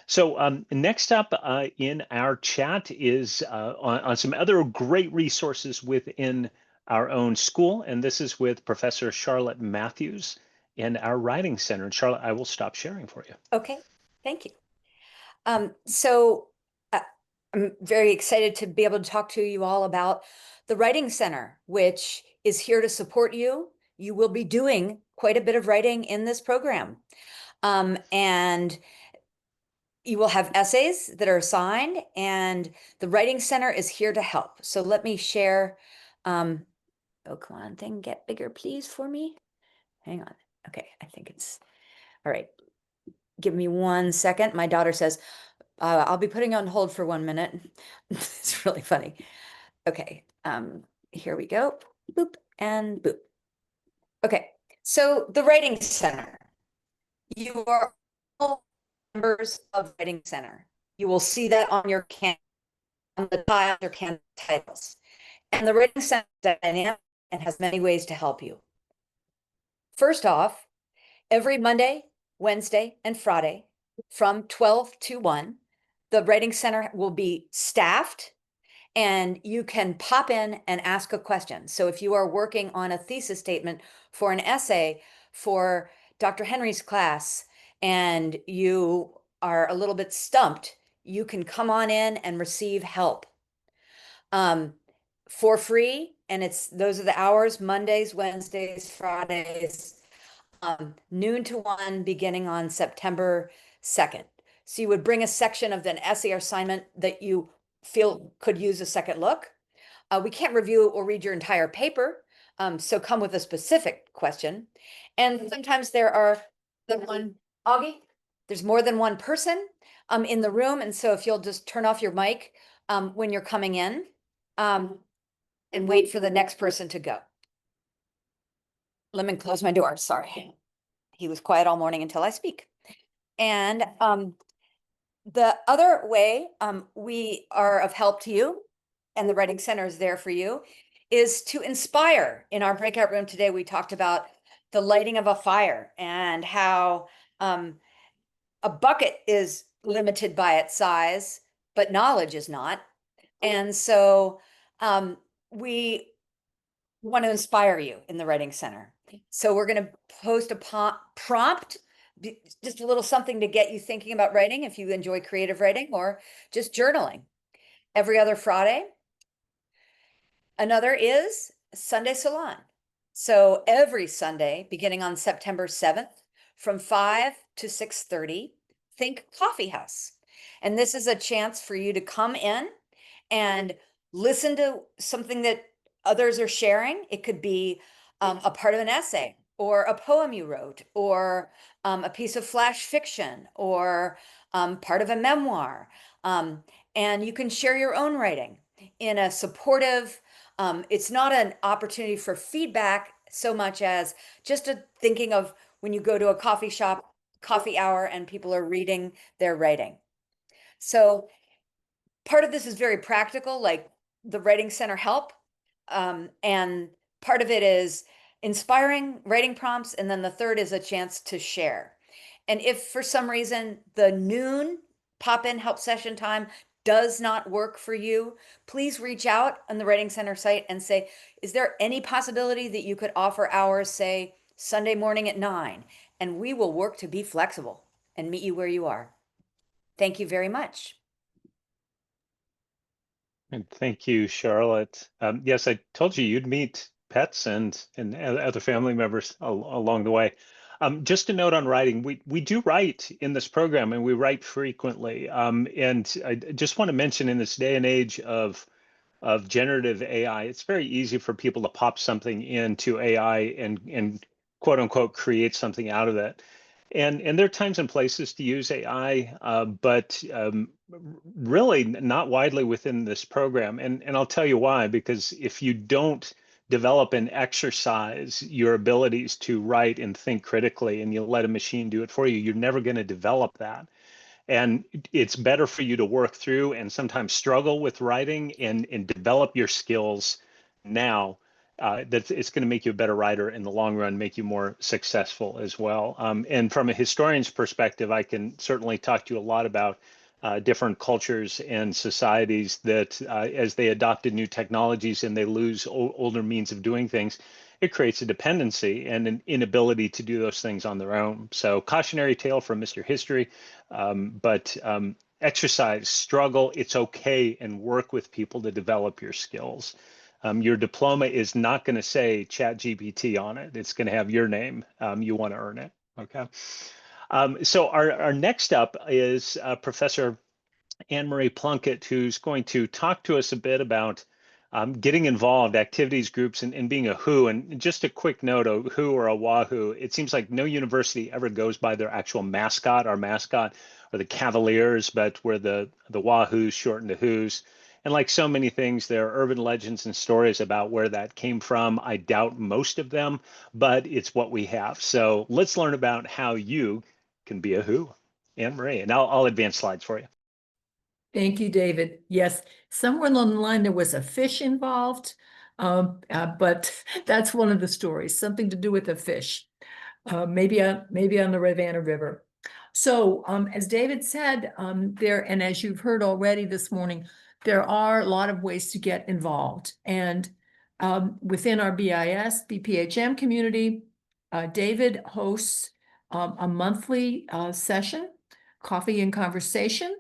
C: So next up in our chat is on some other great resources within our own school. And this is with Professor Charlotte Matthews in our Writing Center. And Charlotte, I will stop sharing for you.
H: Okay, thank you. So I'm very excited to be able to talk to you all about the Writing Center, which is here to support you. You will be doing quite a bit of writing in this program. And you will have essays that are assigned, and the Writing Center is here to help. So let me share. Oh, come on, thing, get bigger, please, for me. Hang on. Okay, I think it's all right. Give me 1 second. My daughter says, I'll be putting on hold for 1 minute. It's really funny. Okay, here we go. Boop and boop. Okay, so the Writing Center. You are all members of Writing Center. You will see that on your on the tiles or can titles. And the Writing Center is dynamic and has many ways to help you. First off, Every Monday, Wednesday, and Friday from 12 to 1, the Writing Center will be staffed and you can pop in and ask a question. So if you are working on a thesis statement for an essay for Dr. Henry's class and you are a little bit stumped, you can come on in and receive help for free. And those are the hours: Mondays, Wednesdays, Fridays, noon to 1, beginning on September 2nd. So you would bring a section of an essay or assignment that you feel could use a second look. We can't review or read your entire paper, so come with a specific question. And sometimes there's more than one person in the room. And so if you'll just turn off your mic when you're coming in and wait for the next person to go. Let me close my door, sorry. He was quiet all morning until I speak. And the other way we are of help to you, and the Writing Center is there for you, is to inspire. In our breakout room today, we talked about the lighting of a fire and how a bucket is limited by its size, but knowledge is not. And so we want to inspire you in the Writing Center. So we're going to post a prompt, just a little something to get you thinking about writing if you enjoy creative writing or just journaling, every other Friday. Another is Sunday Salon. So every Sunday, beginning on September 7th, from 5 to 6:30, think coffee house. And this is a chance for you to come in and listen to something that others are sharing. It could be a part of an essay or a poem you wrote, or a piece of flash fiction, or part of a memoir. And you can share your own writing in a supportive, it's not an opportunity for feedback so much as just thinking of when you go to a coffee shop, coffee hour, and people are reading their writing. So part of this is very practical, like the Writing Center help. And part of it is inspiring writing prompts. And then the third is a chance to share. And if for some reason the noon pop-in help session time does not work for you, please reach out on the Writing Center site and say, is there any possibility that you could offer hours, say, Sunday morning at 9? And we will work to be flexible and meet you where you are. Thank you very much.
C: And thank you, Charlotte. Yes, I told you you'd meet pets and other family members along the way. Just a note on writing, we do write in this program, and we write frequently. And I just want to mention, in this day and age of generative AI, it's very easy for people to pop something into AI and quote unquote create something out of it. And there are times and places to use AI, but really not widely within this program. And I'll tell you why, because if you don't develop and exercise your abilities to write and think critically, and you let a machine do it for you, you're never going to develop that. And it's better for you to work through and sometimes struggle with writing and develop your skills now. That it's going to make you a better writer in the long run, make you more successful as well. And from a historian's perspective, I can certainly talk to you a lot about different cultures and societies that as they adopted new technologies and they lose older means of doing things, it creates a dependency and an inability to do those things on their own. So cautionary tale from Mr. History, but exercise, struggle, it's okay, and work with people to develop your skills. Your diploma is not going to say Chat GPT on it. It's going to have your name. You want to earn it. Okay. So our next up is Professor Anne-Marie Plunkett, who's going to talk to us a bit about getting involved, activities, groups, and being a WHO. And just a quick note, a WHO or a Wahoo, it seems like no university ever goes by their actual mascot. Our mascot are the Cavaliers, but we're the Wahoos, shortened to Who's. And like so many things, there are urban legends and stories about where that came from. I doubt most of them, but it's what we have. So let's learn about how you can be a WHO. Anne-Marie, and I'll advance slides for you.
B: Thank you, David. Yes, somewhere along the line there was a fish involved, but that's one of the stories, something to do with a fish. maybe on the Ravenna River. So as David said, and as you've heard already this morning, there are a lot of ways to get involved. And within our BIS, BPHM community, David hosts a monthly session, Coffee and Conversation.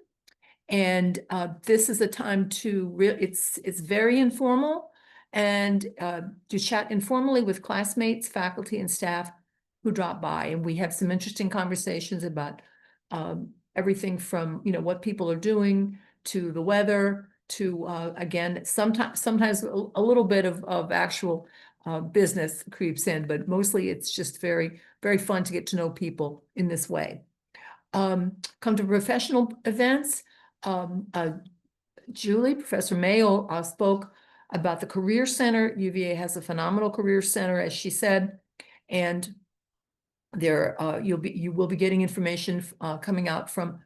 B: And this is a time to it's very informal, and to chat informally with classmates, faculty, and staff who drop by. And we have some interesting conversations about everything from, what people are doing to the weather to, again, sometimes a little bit of actual business creeps in, but mostly it's just very, very fun to get to know people in this way. Come to professional events. Professor Mayo spoke about the Career Center. UVA has a phenomenal Career Center, as she said, and there you will be getting information coming out from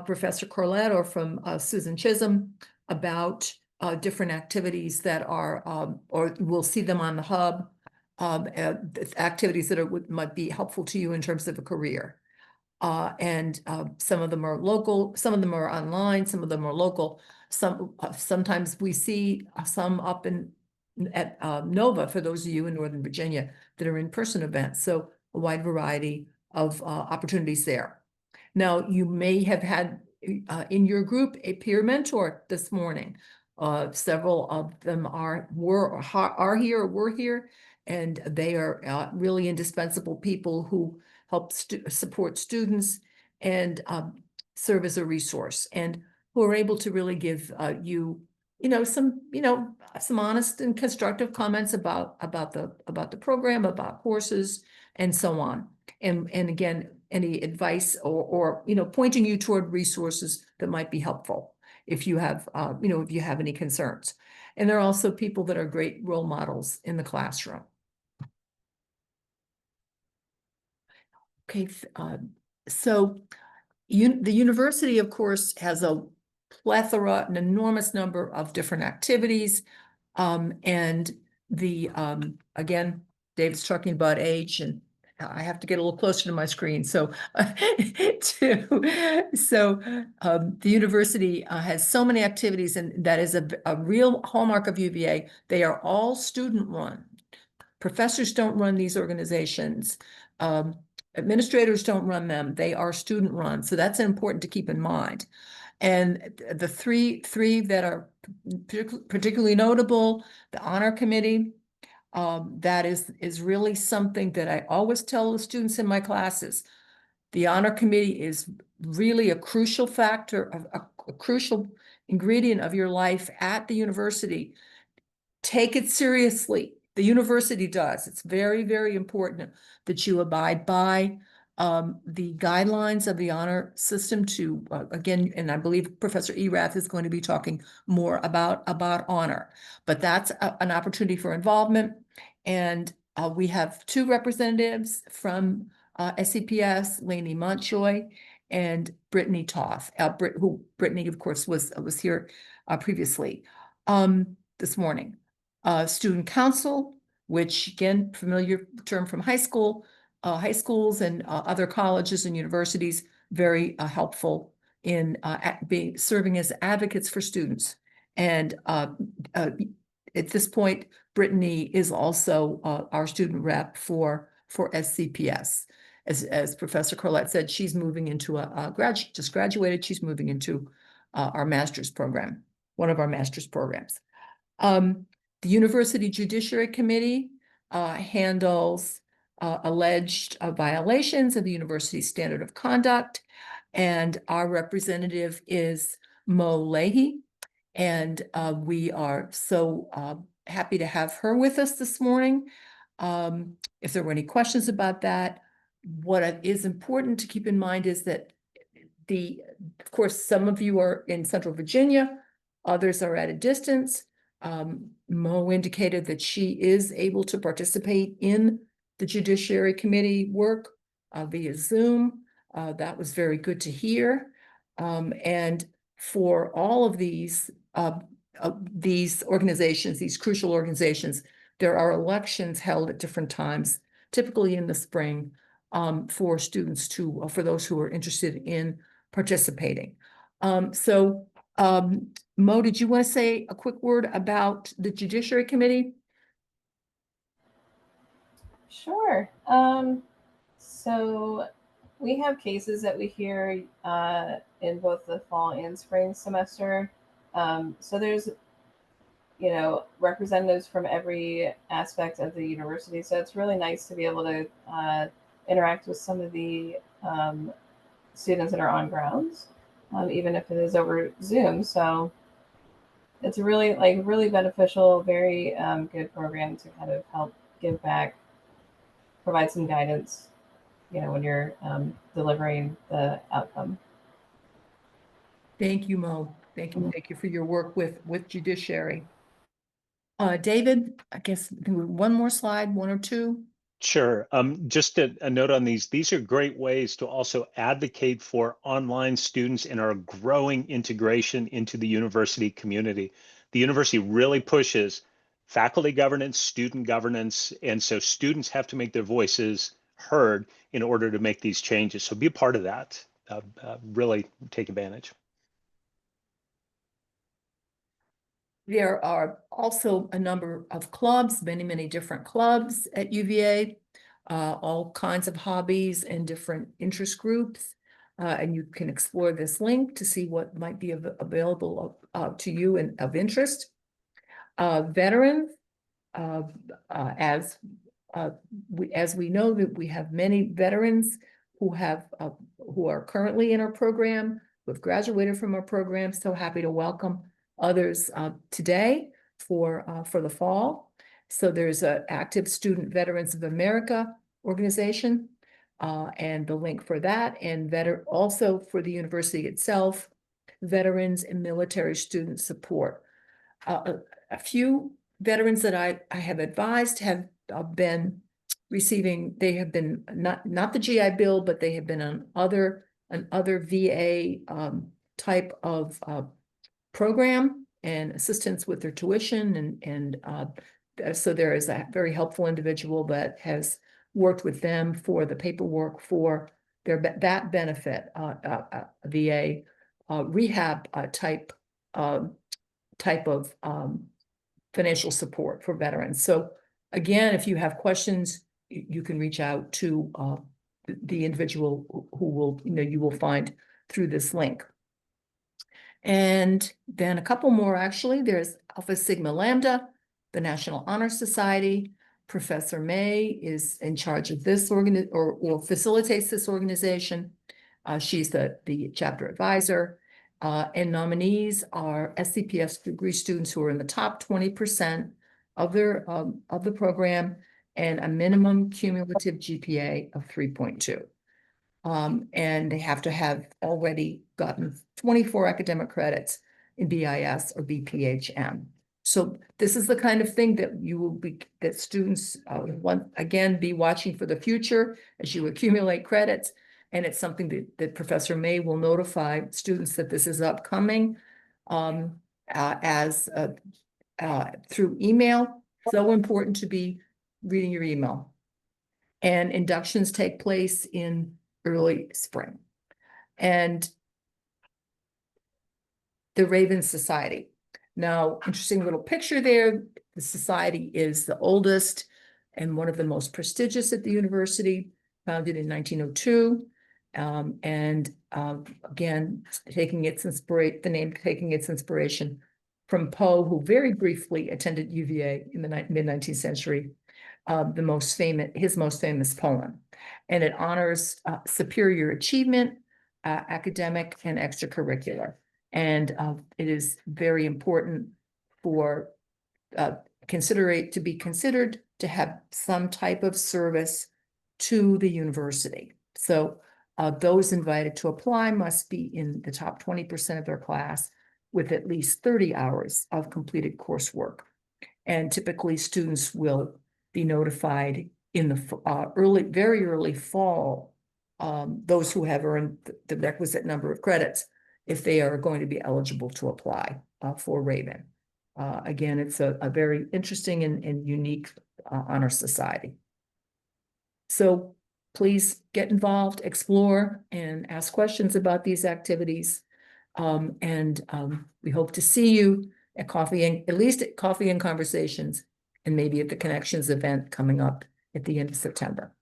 B: Professor Corlett or from Susan Chisholm about different activities that are, or we'll see them on the hub, activities that might be helpful to you in terms of a career. And some of them are local, some of them are online, some of them are local. Sometimes we see some up at Nova, for those of you in Northern Virginia, that are in-person events. So a wide variety of opportunities there. Now, you may have had in your group a peer mentor this morning. Several of them are here or were here, and they are really indispensable people who help support students and serve as a resource, and who are able to really give you, some honest and constructive comments about the program, about courses, and so on. And again, any advice or pointing you toward resources that might be helpful if you have if you have any concerns. And there are also people that are great role models in the classroom. Okay, so the university, of course, has a plethora, an enormous number of different activities. And again, David's talking about age, and I have to get a little closer to my screen. So, the university has so many activities, and that is a real hallmark of UVA. They are all student run. Professors don't run these organizations. Administrators don't run them. They are student run. So that's important to keep in mind. And the three that are particularly notable, the honor committee, that is really something that I always tell the students in my classes. The honor committee is really a crucial factor, a crucial ingredient of your life at the university. Take it seriously. The university does. It's very, very important that you abide by the guidelines of the honor system to, again, and I believe Professor Erath is going to be talking more about honor, but that's an opportunity for involvement. And we have two representatives from SCPS, Lainey Montjoy and Brittany Toth. Brittany, of course, was here previously this morning. Student council, which again, familiar term from high schools and other colleges and universities, very helpful in serving as advocates for students. And at this point, Brittany is also our student rep for SCPS. As Professor Corlett said, she's moving into just graduated. She's moving into our master's program, one of our master's programs. The University Judiciary Committee handles alleged violations of the university's standard of conduct, and our representative is Mo Leahy, and we are so happy to have her with us this morning. If there were any questions about that, what is important to keep in mind is that of course, some of you are in Central Virginia, others are at a distance. Mo indicated that she is able to participate in the Judiciary Committee work via Zoom. That was very good to hear. And for all of these organizations, these crucial organizations, there are elections held at different times, typically in the spring, for students to, for those who are interested in participating. Mo, did you want to say a quick word about the Judiciary Committee?
U: Sure. So we have cases that we hear in both the fall and spring semester. So there's, you know, representatives from every aspect of the university. So it's really nice to be able to interact with some of the students that are on grounds, even if it is over Zoom. So it's a really beneficial, very good program to kind of help give back, provide some guidance, you know, when you're delivering the outcome.
B: Thank you, Mo. Thank you for your work with Judiciary. David, I guess one more slide, one or two.
C: Sure. Just a note on these. These are great ways to also advocate for online students and our growing integration into the university community. The university really pushes faculty governance, student governance, and so students have to make their voices heard in order to make these changes. So be a part of that. Really take advantage.
B: There are also a number of clubs, many different clubs at UVA, all kinds of hobbies and different interest groups. And you can explore this link to see what might be available to you and of interest. Veterans, as we know that we have many veterans who are currently in our program, who have graduated from our program. So happy to welcome others today for the fall. So there's an active Student Veterans of America organization and the link for that, and also for the university itself, Veterans and Military Student Support. A few veterans that I have advised have been receiving, they have been not the GI Bill, but they have been on other VA type of program and assistance with their tuition, and so there is a very helpful individual that has worked with them for the paperwork for that benefit, VA rehab type of financial support for veterans. So again, if you have questions, you can reach out to the individual who will, you will find through this link. And then a couple more, actually. There's Alpha Sigma Lambda, the National Honor Society. Professor May is in charge of this or facilitates this organization. She's the chapter advisor. And nominees are SCPS degree students who are in the top 20% of the program and a minimum cumulative GPA of 3.2. And they have to have already gotten 24 academic credits in BIS or BPHM. So this is the kind of thing that students again be watching for the future as you accumulate credits. And it's something that Professor May will notify students that this is upcoming through email. So important to be reading your email. And inductions take place in early spring. And the Raven Society. Now, interesting little picture there. The society is the oldest and one of the most prestigious at the university, founded in 1902. Again, the name taking its inspiration from Poe, who very briefly attended UVA in the mid-19th century, his most famous poem. And it honors superior achievement, academic and extracurricular. And it is very important for to be considered to have some type of service to the university. So those invited to apply must be in the top 20% of their class with at least 30 hours of completed coursework. And typically students will be notified in the very early fall, those who have earned the requisite number of credits, if they are going to be eligible to apply for Raven. Again, it's a very interesting and unique honor society. So please get involved, explore, and ask questions about these activities. We hope to see you at at least at Coffee and Conversations, and maybe at the Connections event coming up at the end of September.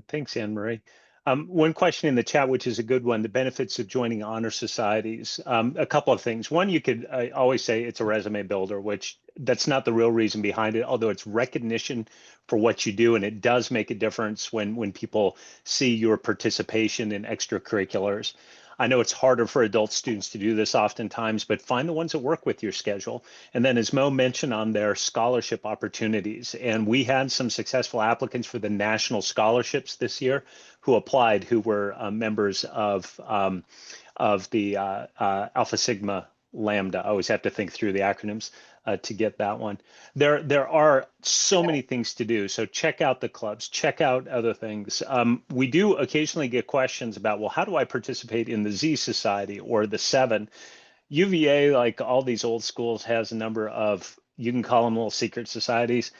C: Thanks, Anne Marie. One question in the chat, which is a good one, the benefits of joining honor societies. A couple of things. One, you could always say it's a resume builder, which that's not the real reason behind it, although it's recognition for what you do. And it does make a difference when people see your participation in extracurriculars. I know it's harder for adult students to do this oftentimes, but find the ones that work with your schedule. And then as Mo mentioned on their scholarship opportunities, and we had some successful applicants for the national scholarships this year who applied, who were members of the Alpha Sigma Lambda. I always have to think through the acronyms to get that one. There are so many things to do. So check out the clubs, check out other things. We do occasionally get questions about, well, how do I participate in the Z Society or the 7? UVA, like all these old schools, has a number of, you can call them little secret societies,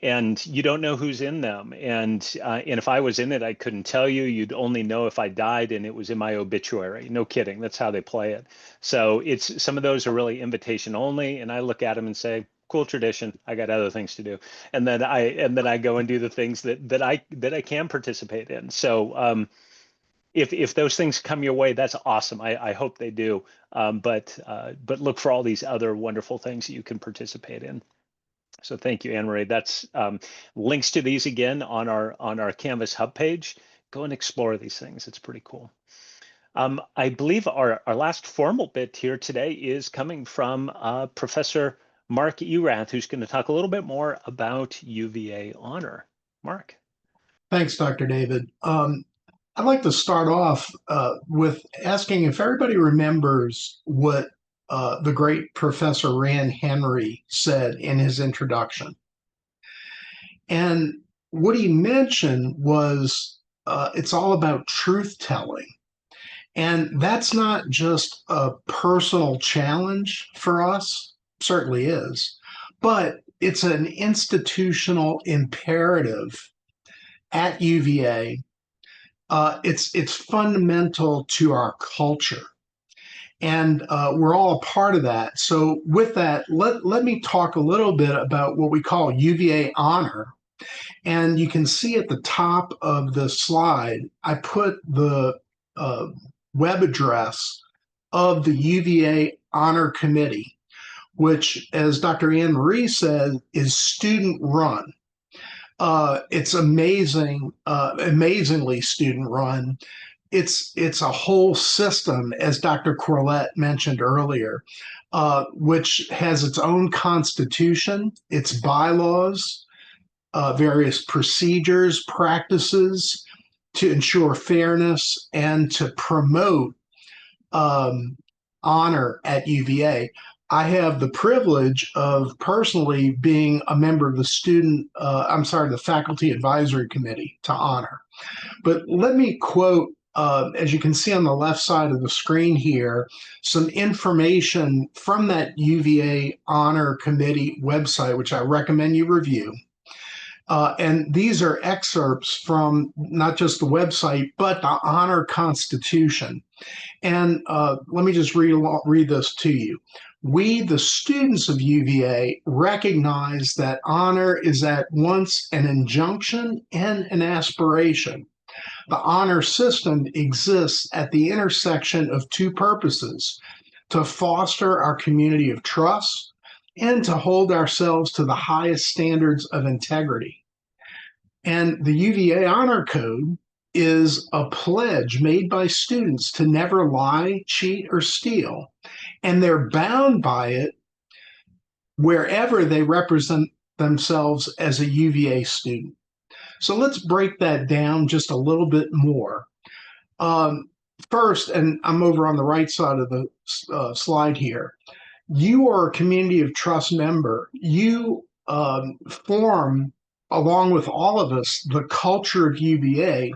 C: and you don't know who's in them. And if I was in it, I couldn't tell you. You'd only know if I died and it was in my obituary. No kidding. That's how they play it. So it's, some of those are really invitation only. And I look at them and say, cool tradition. I got other things to do. And then I go and do the things that I can participate in. So if those things come your way, that's awesome. I hope they do. But look for all these other wonderful things that you can participate in. So thank you, Anne Marie. That's links to these again on our Canvas Hub page. Go and explore these things. It's pretty cool. I believe our last formal bit here today is coming from Professor Mark Erath, who's going to talk a little bit more about UVA honor. Mark.
M: Thanks, Dr. David. I'd like to start off with asking if everybody remembers what the great Professor Rand Henry said in his introduction. And what he mentioned was it's all about truth telling. And that's not just a personal challenge for us, certainly is, but it's an institutional imperative at UVA. It's fundamental to our culture. And we're all a part of that. So with that, let me talk a little bit about what we call UVA honor. And you can see at the top of the slide, I put the web address of the UVA Honor Committee, which, as Dr. Anne Marie said, is student run. It's amazing, amazingly student run. It's a whole system, as Dr. Corlett mentioned earlier, which has its own constitution, its bylaws, various procedures, practices to ensure fairness and to promote honor at UVA. I have the privilege of personally being a member of the Faculty Advisory Committee to honor. But let me quote, as you can see on the left side of the screen here, some information from that UVA Honor Committee website, which I recommend you review. And these are excerpts from not just the website, but the Honor Constitution. And let me just read this to you. We, the students of UVA, recognize that honor is at once an injunction and an aspiration. The honor system exists at the intersection of two purposes: to foster our community of trust and to hold ourselves to the highest standards of integrity. And the UVA Honor Code is a pledge made by students to never lie, cheat, or steal. And they're bound by it wherever they represent themselves as a UVA student. So let's break that down just a little bit more. First, and I'm over on the right side of the slide here, you are a community of trust member. You form, along with all of us, the culture of UVA.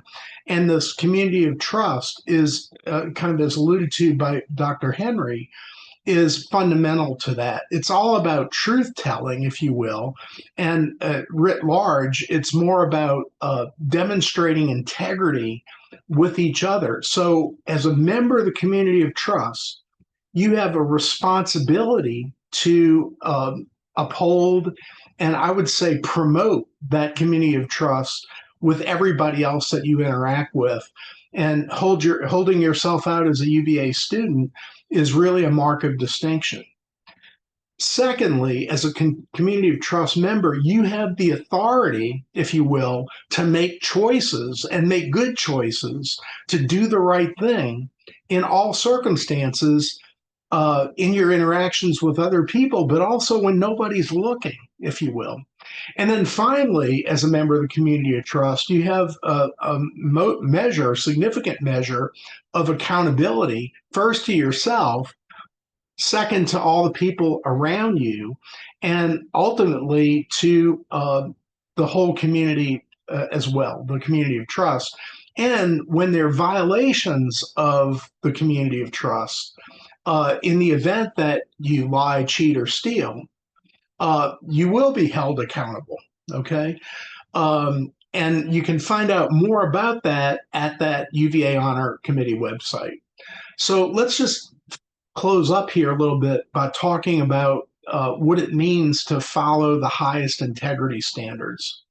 M: And this community of trust is kind of as alluded to by Dr. Henry, is fundamental to that. It's all about truth telling, if you will, and writ large, it's more about demonstrating integrity with each other. So, as a member of the community of trust, you have a responsibility to uphold and I would say promote that community of trust with everybody else that you interact with. And holding yourself out as a UVA student is really a mark of distinction. Secondly, as a community of trust member, you have the authority, if you will, to make choices and make good choices to do the right thing in all circumstances in your interactions with other people, but also when nobody's looking, if you will. And then finally, as a member of the community of trust, you have a significant measure of accountability, first to yourself, second to all the people around you, and ultimately to the whole community as well, the community of trust. And when there are violations of the community of trust, in the event that you lie, cheat, or steal, you will be held accountable. Okay. And you can find out more about that at that UVA Honor Committee website. So let's just close up here a little bit by talking about what it means to follow the highest integrity standards.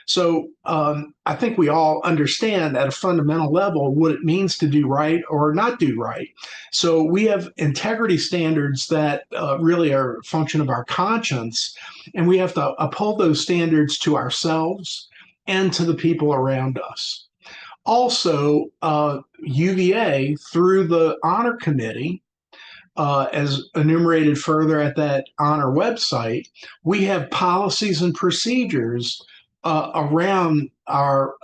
M: So I think we all understand at a fundamental level what it means to do right or not do right. So we have integrity standards that really are a function of our conscience, and we have to uphold those standards to ourselves and to the people around us. Also, UVA, through the Honor Committee, as enumerated further at that honor website, we have policies and procedures around our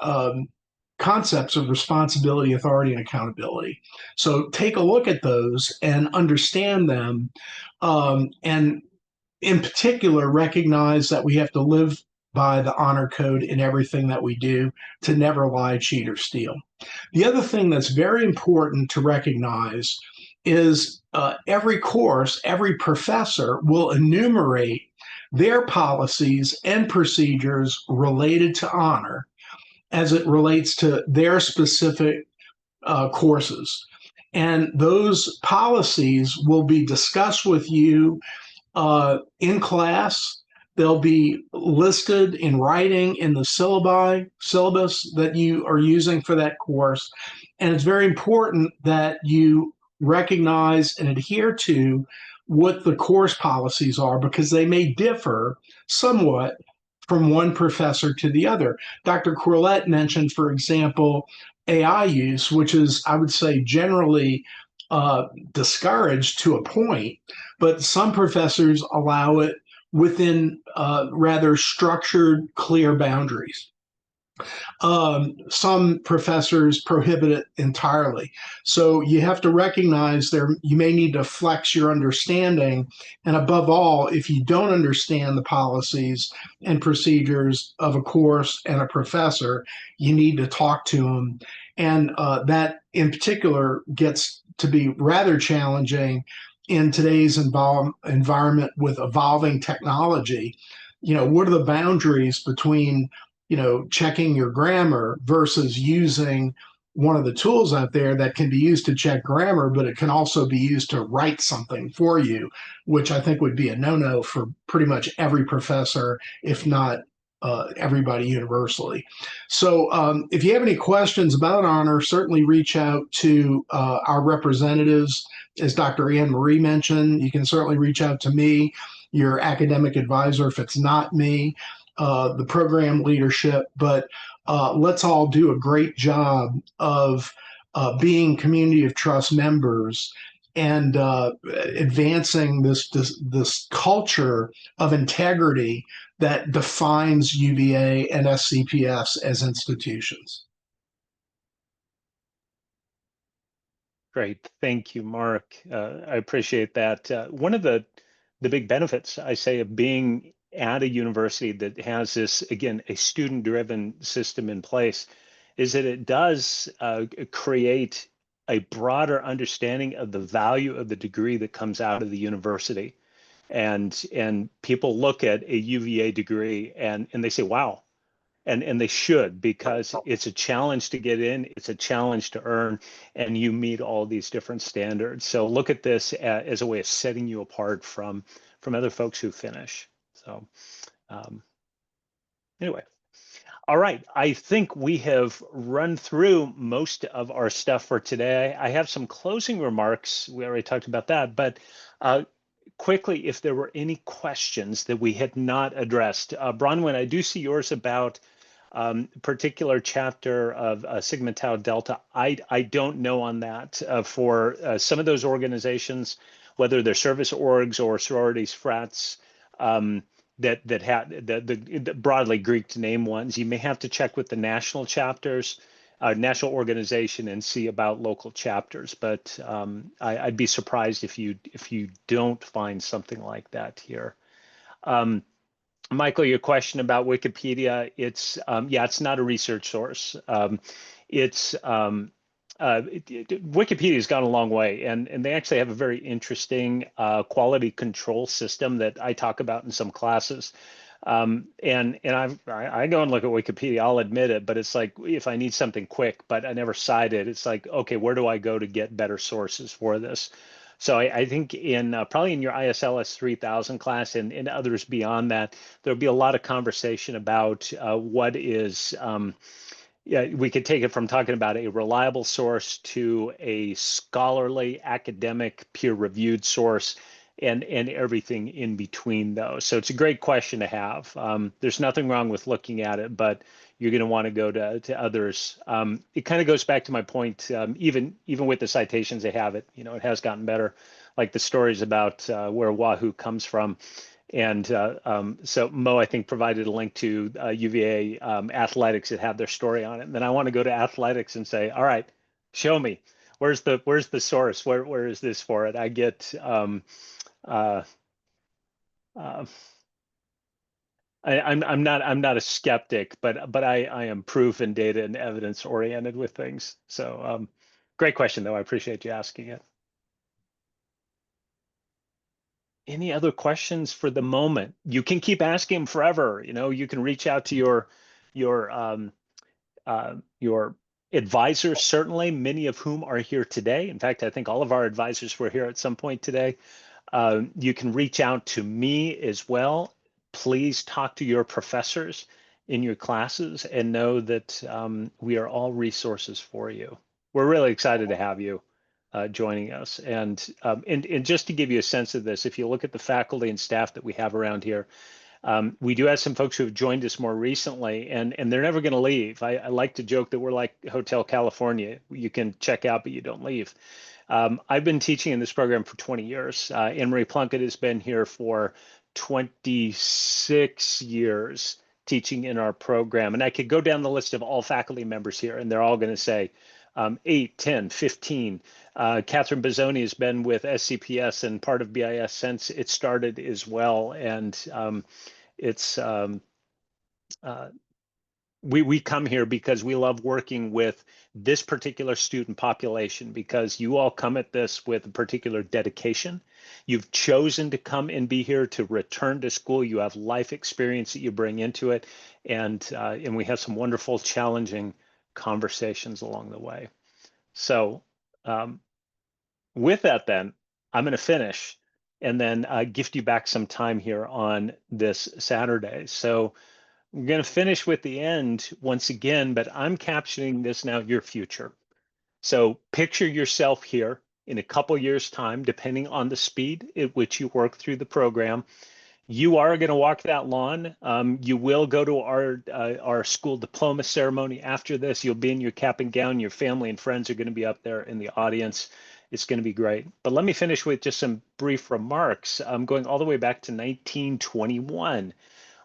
M: concepts of responsibility, authority, and accountability. So take a look at those and understand them, and in particular, recognize that we have to live by the honor code in everything that we do, to never lie, cheat, or steal. The other thing that's very important to recognize is every course, every professor will enumerate their policies and procedures related to honor as it relates to their specific courses. And those policies will be discussed with you in class. They'll be listed in writing in the syllabus that you are using for that course. And it's very important that you recognize and adhere to what the course policies are, because they may differ somewhat from one professor to the other. Dr. Corlett mentioned, for example, AI use, which is, I would say, generally discouraged to a point, but some professors allow it within rather structured, clear boundaries. Some professors prohibit it entirely. So you have to recognize you may need to flex your understanding. And above all, if you don't understand the policies and procedures of a course and a professor, you need to talk to them. And that in particular gets to be rather challenging in today's environment with evolving technology. What are the boundaries between checking your grammar versus using one of the tools out there that can be used to check grammar, but it can also be used to write something for you, which I think would be a no-no for pretty much every professor, if not everybody universally. So if you have any questions about honor, certainly reach out to our representatives. As Dr. Anne Marie mentioned, you can certainly reach out to me, your academic advisor, if it's not me, the program leadership, but let's all do a great job of being community of trust members and advancing this culture of integrity that defines UVA and SCPS as institutions.
C: Great. Thank you, Mark. I appreciate that. One of the big benefits, I say, of being at a university that has this, again, a student-driven system in place, is that it does create a broader understanding of the value of the degree that comes out of the university. And people look at a UVA degree and they say, wow. And they should, because it's a challenge to get in, it's a challenge to earn, and you meet all these different standards. So look at this as a way of setting you apart from other folks who finish. So anyway. All right, I think we have run through most of our stuff for today. I have some closing remarks. We already talked about that, but quickly, if there were any questions that we had not addressed. Bronwyn, I do see yours about particular chapter of Sigma Tau Delta. I don't know on that for some of those organizations, whether they're service orgs or sororities, frats, that had the broadly Greek to name ones. You may have to check with the national chapters, national organization, and see about local chapters. But I'd be surprised if you don't find something like that here. Michael, your question about Wikipedia, it's it's not a research source. Wikipedia has gone a long way, and they actually have a very interesting quality control system that I talk about in some classes. And I go and look at Wikipedia, I'll admit it, but it's like if I need something quick, but I never cite it, it's like, okay, where do I go to get better sources for this? So I think in probably in your ISLS 3000 class and others beyond that, there'll be a lot of conversation about what is, we could take it from talking about a reliable source to a scholarly, academic, peer-reviewed source, and everything in between those. So it's a great question to have. There's nothing wrong with looking at it, but you're going to want to go to others. It kind of goes back to my point, even with the citations they have, it has gotten better, like the stories about where Wahoo comes from. And so Mo, I think, provided a link to UVA athletics that have their story on it. And then I want to go to athletics and say, all right, show me, where's the source? Where is this for it? I get I'm not a skeptic, but I am proof and data and evidence oriented with things. So great question though. I appreciate you asking it. Any other questions for the moment? You can keep asking them forever. You can reach out to your advisors, certainly, many of whom are here today. In fact, I think all of our advisors were here at some point today. You can reach out to me as well. Please talk to your professors in your classes and know that we are all resources for you. We're really excited to have you joining us. And just to give you a sense of this, if you look at the faculty and staff that we have around here, we do have some folks who have joined us more recently, and they're never going to leave. I like to joke that we're like Hotel California. You can check out, but you don't leave. I've been teaching in this program for 20 years. Anne-Marie Plunkett has been here for 26 years teaching in our program. And I could go down the list of all faculty members here, and they're all going to say 8, 10, 15. Catherine Bizzoni has been with SCPS and part of BIS since it started as well. And we come here because we love working with this particular student population, because you all come at this with a particular dedication. You've chosen to come and be here to return to school. You have life experience that you bring into it, and we have some wonderful, challenging conversations along the way. So with that, then I'm going to finish and then gift you back some time here on this Saturday. So we're going to finish with the end once again, but I'm captioning this now your future. So picture yourself here in a couple years' time, depending on the speed at which you work through the program. You are going to walk that lawn. You will go to our school diploma ceremony after this. You'll be in your cap and gown. Your family and friends are going to be up there in the audience. It's going to be great. But let me finish with just some brief remarks. I'm going all the way back to 1921.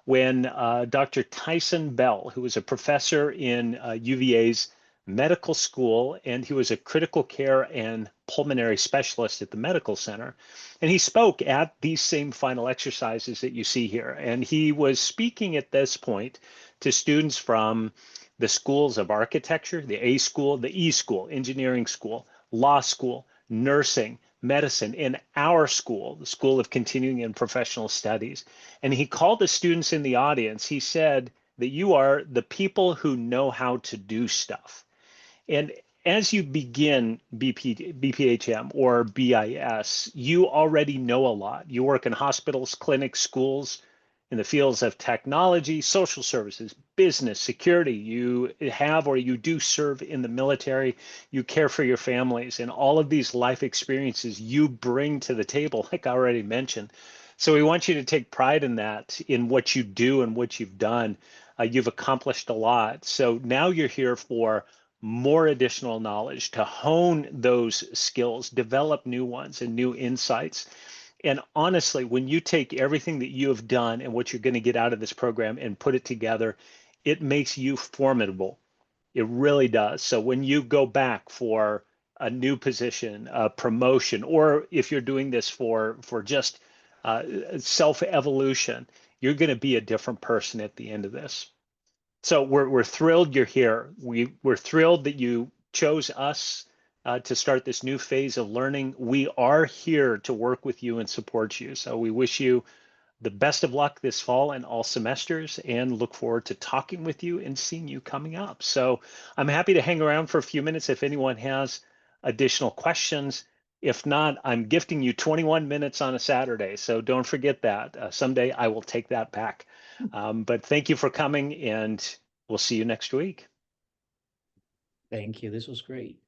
C: When Dr. Tyson Bell, who was a professor in UVA's medical school, and he was a critical care and pulmonary specialist at the medical center, and he spoke at these same final exercises that you see here. And he was speaking at this point to students from the schools of architecture, the A school, the E school, engineering school, law school, nursing, medicine, in our school, the School of Continuing and Professional Studies. And he called the students in the audience. He said that you are the people who know how to do stuff. And as you begin BPHM or BIS, you already know a lot. You work in hospitals, clinics, schools, in the fields of technology, social services, business, security. You have or you do serve in the military. You care for your families, and all of these life experiences you bring to the table, like I already mentioned. So we want you to take pride in that, in what you do and what you've done. You've accomplished a lot. So now you're here for more additional knowledge to hone those skills, develop new ones and new insights. And honestly, when you take everything that you have done and what you're going to get out of this program and put it together, it makes you formidable. It really does. So when you go back for a new position, a promotion, or if you're doing this for just self-evolution, you're going to be a different person at the end of this. So we're thrilled you're here. We're thrilled that you chose us to start this new phase of learning. We are here to work with you and support you. So we wish you the best of luck this fall and all semesters, and look forward to talking with you and seeing you coming up. So I'm happy to hang around for a few minutes if anyone has additional questions. If not, I'm gifting you 21 minutes on a Saturday. So don't forget that. Someday I will take that back. But thank you for coming, and we'll see you next week.
D: Thank you. This was great.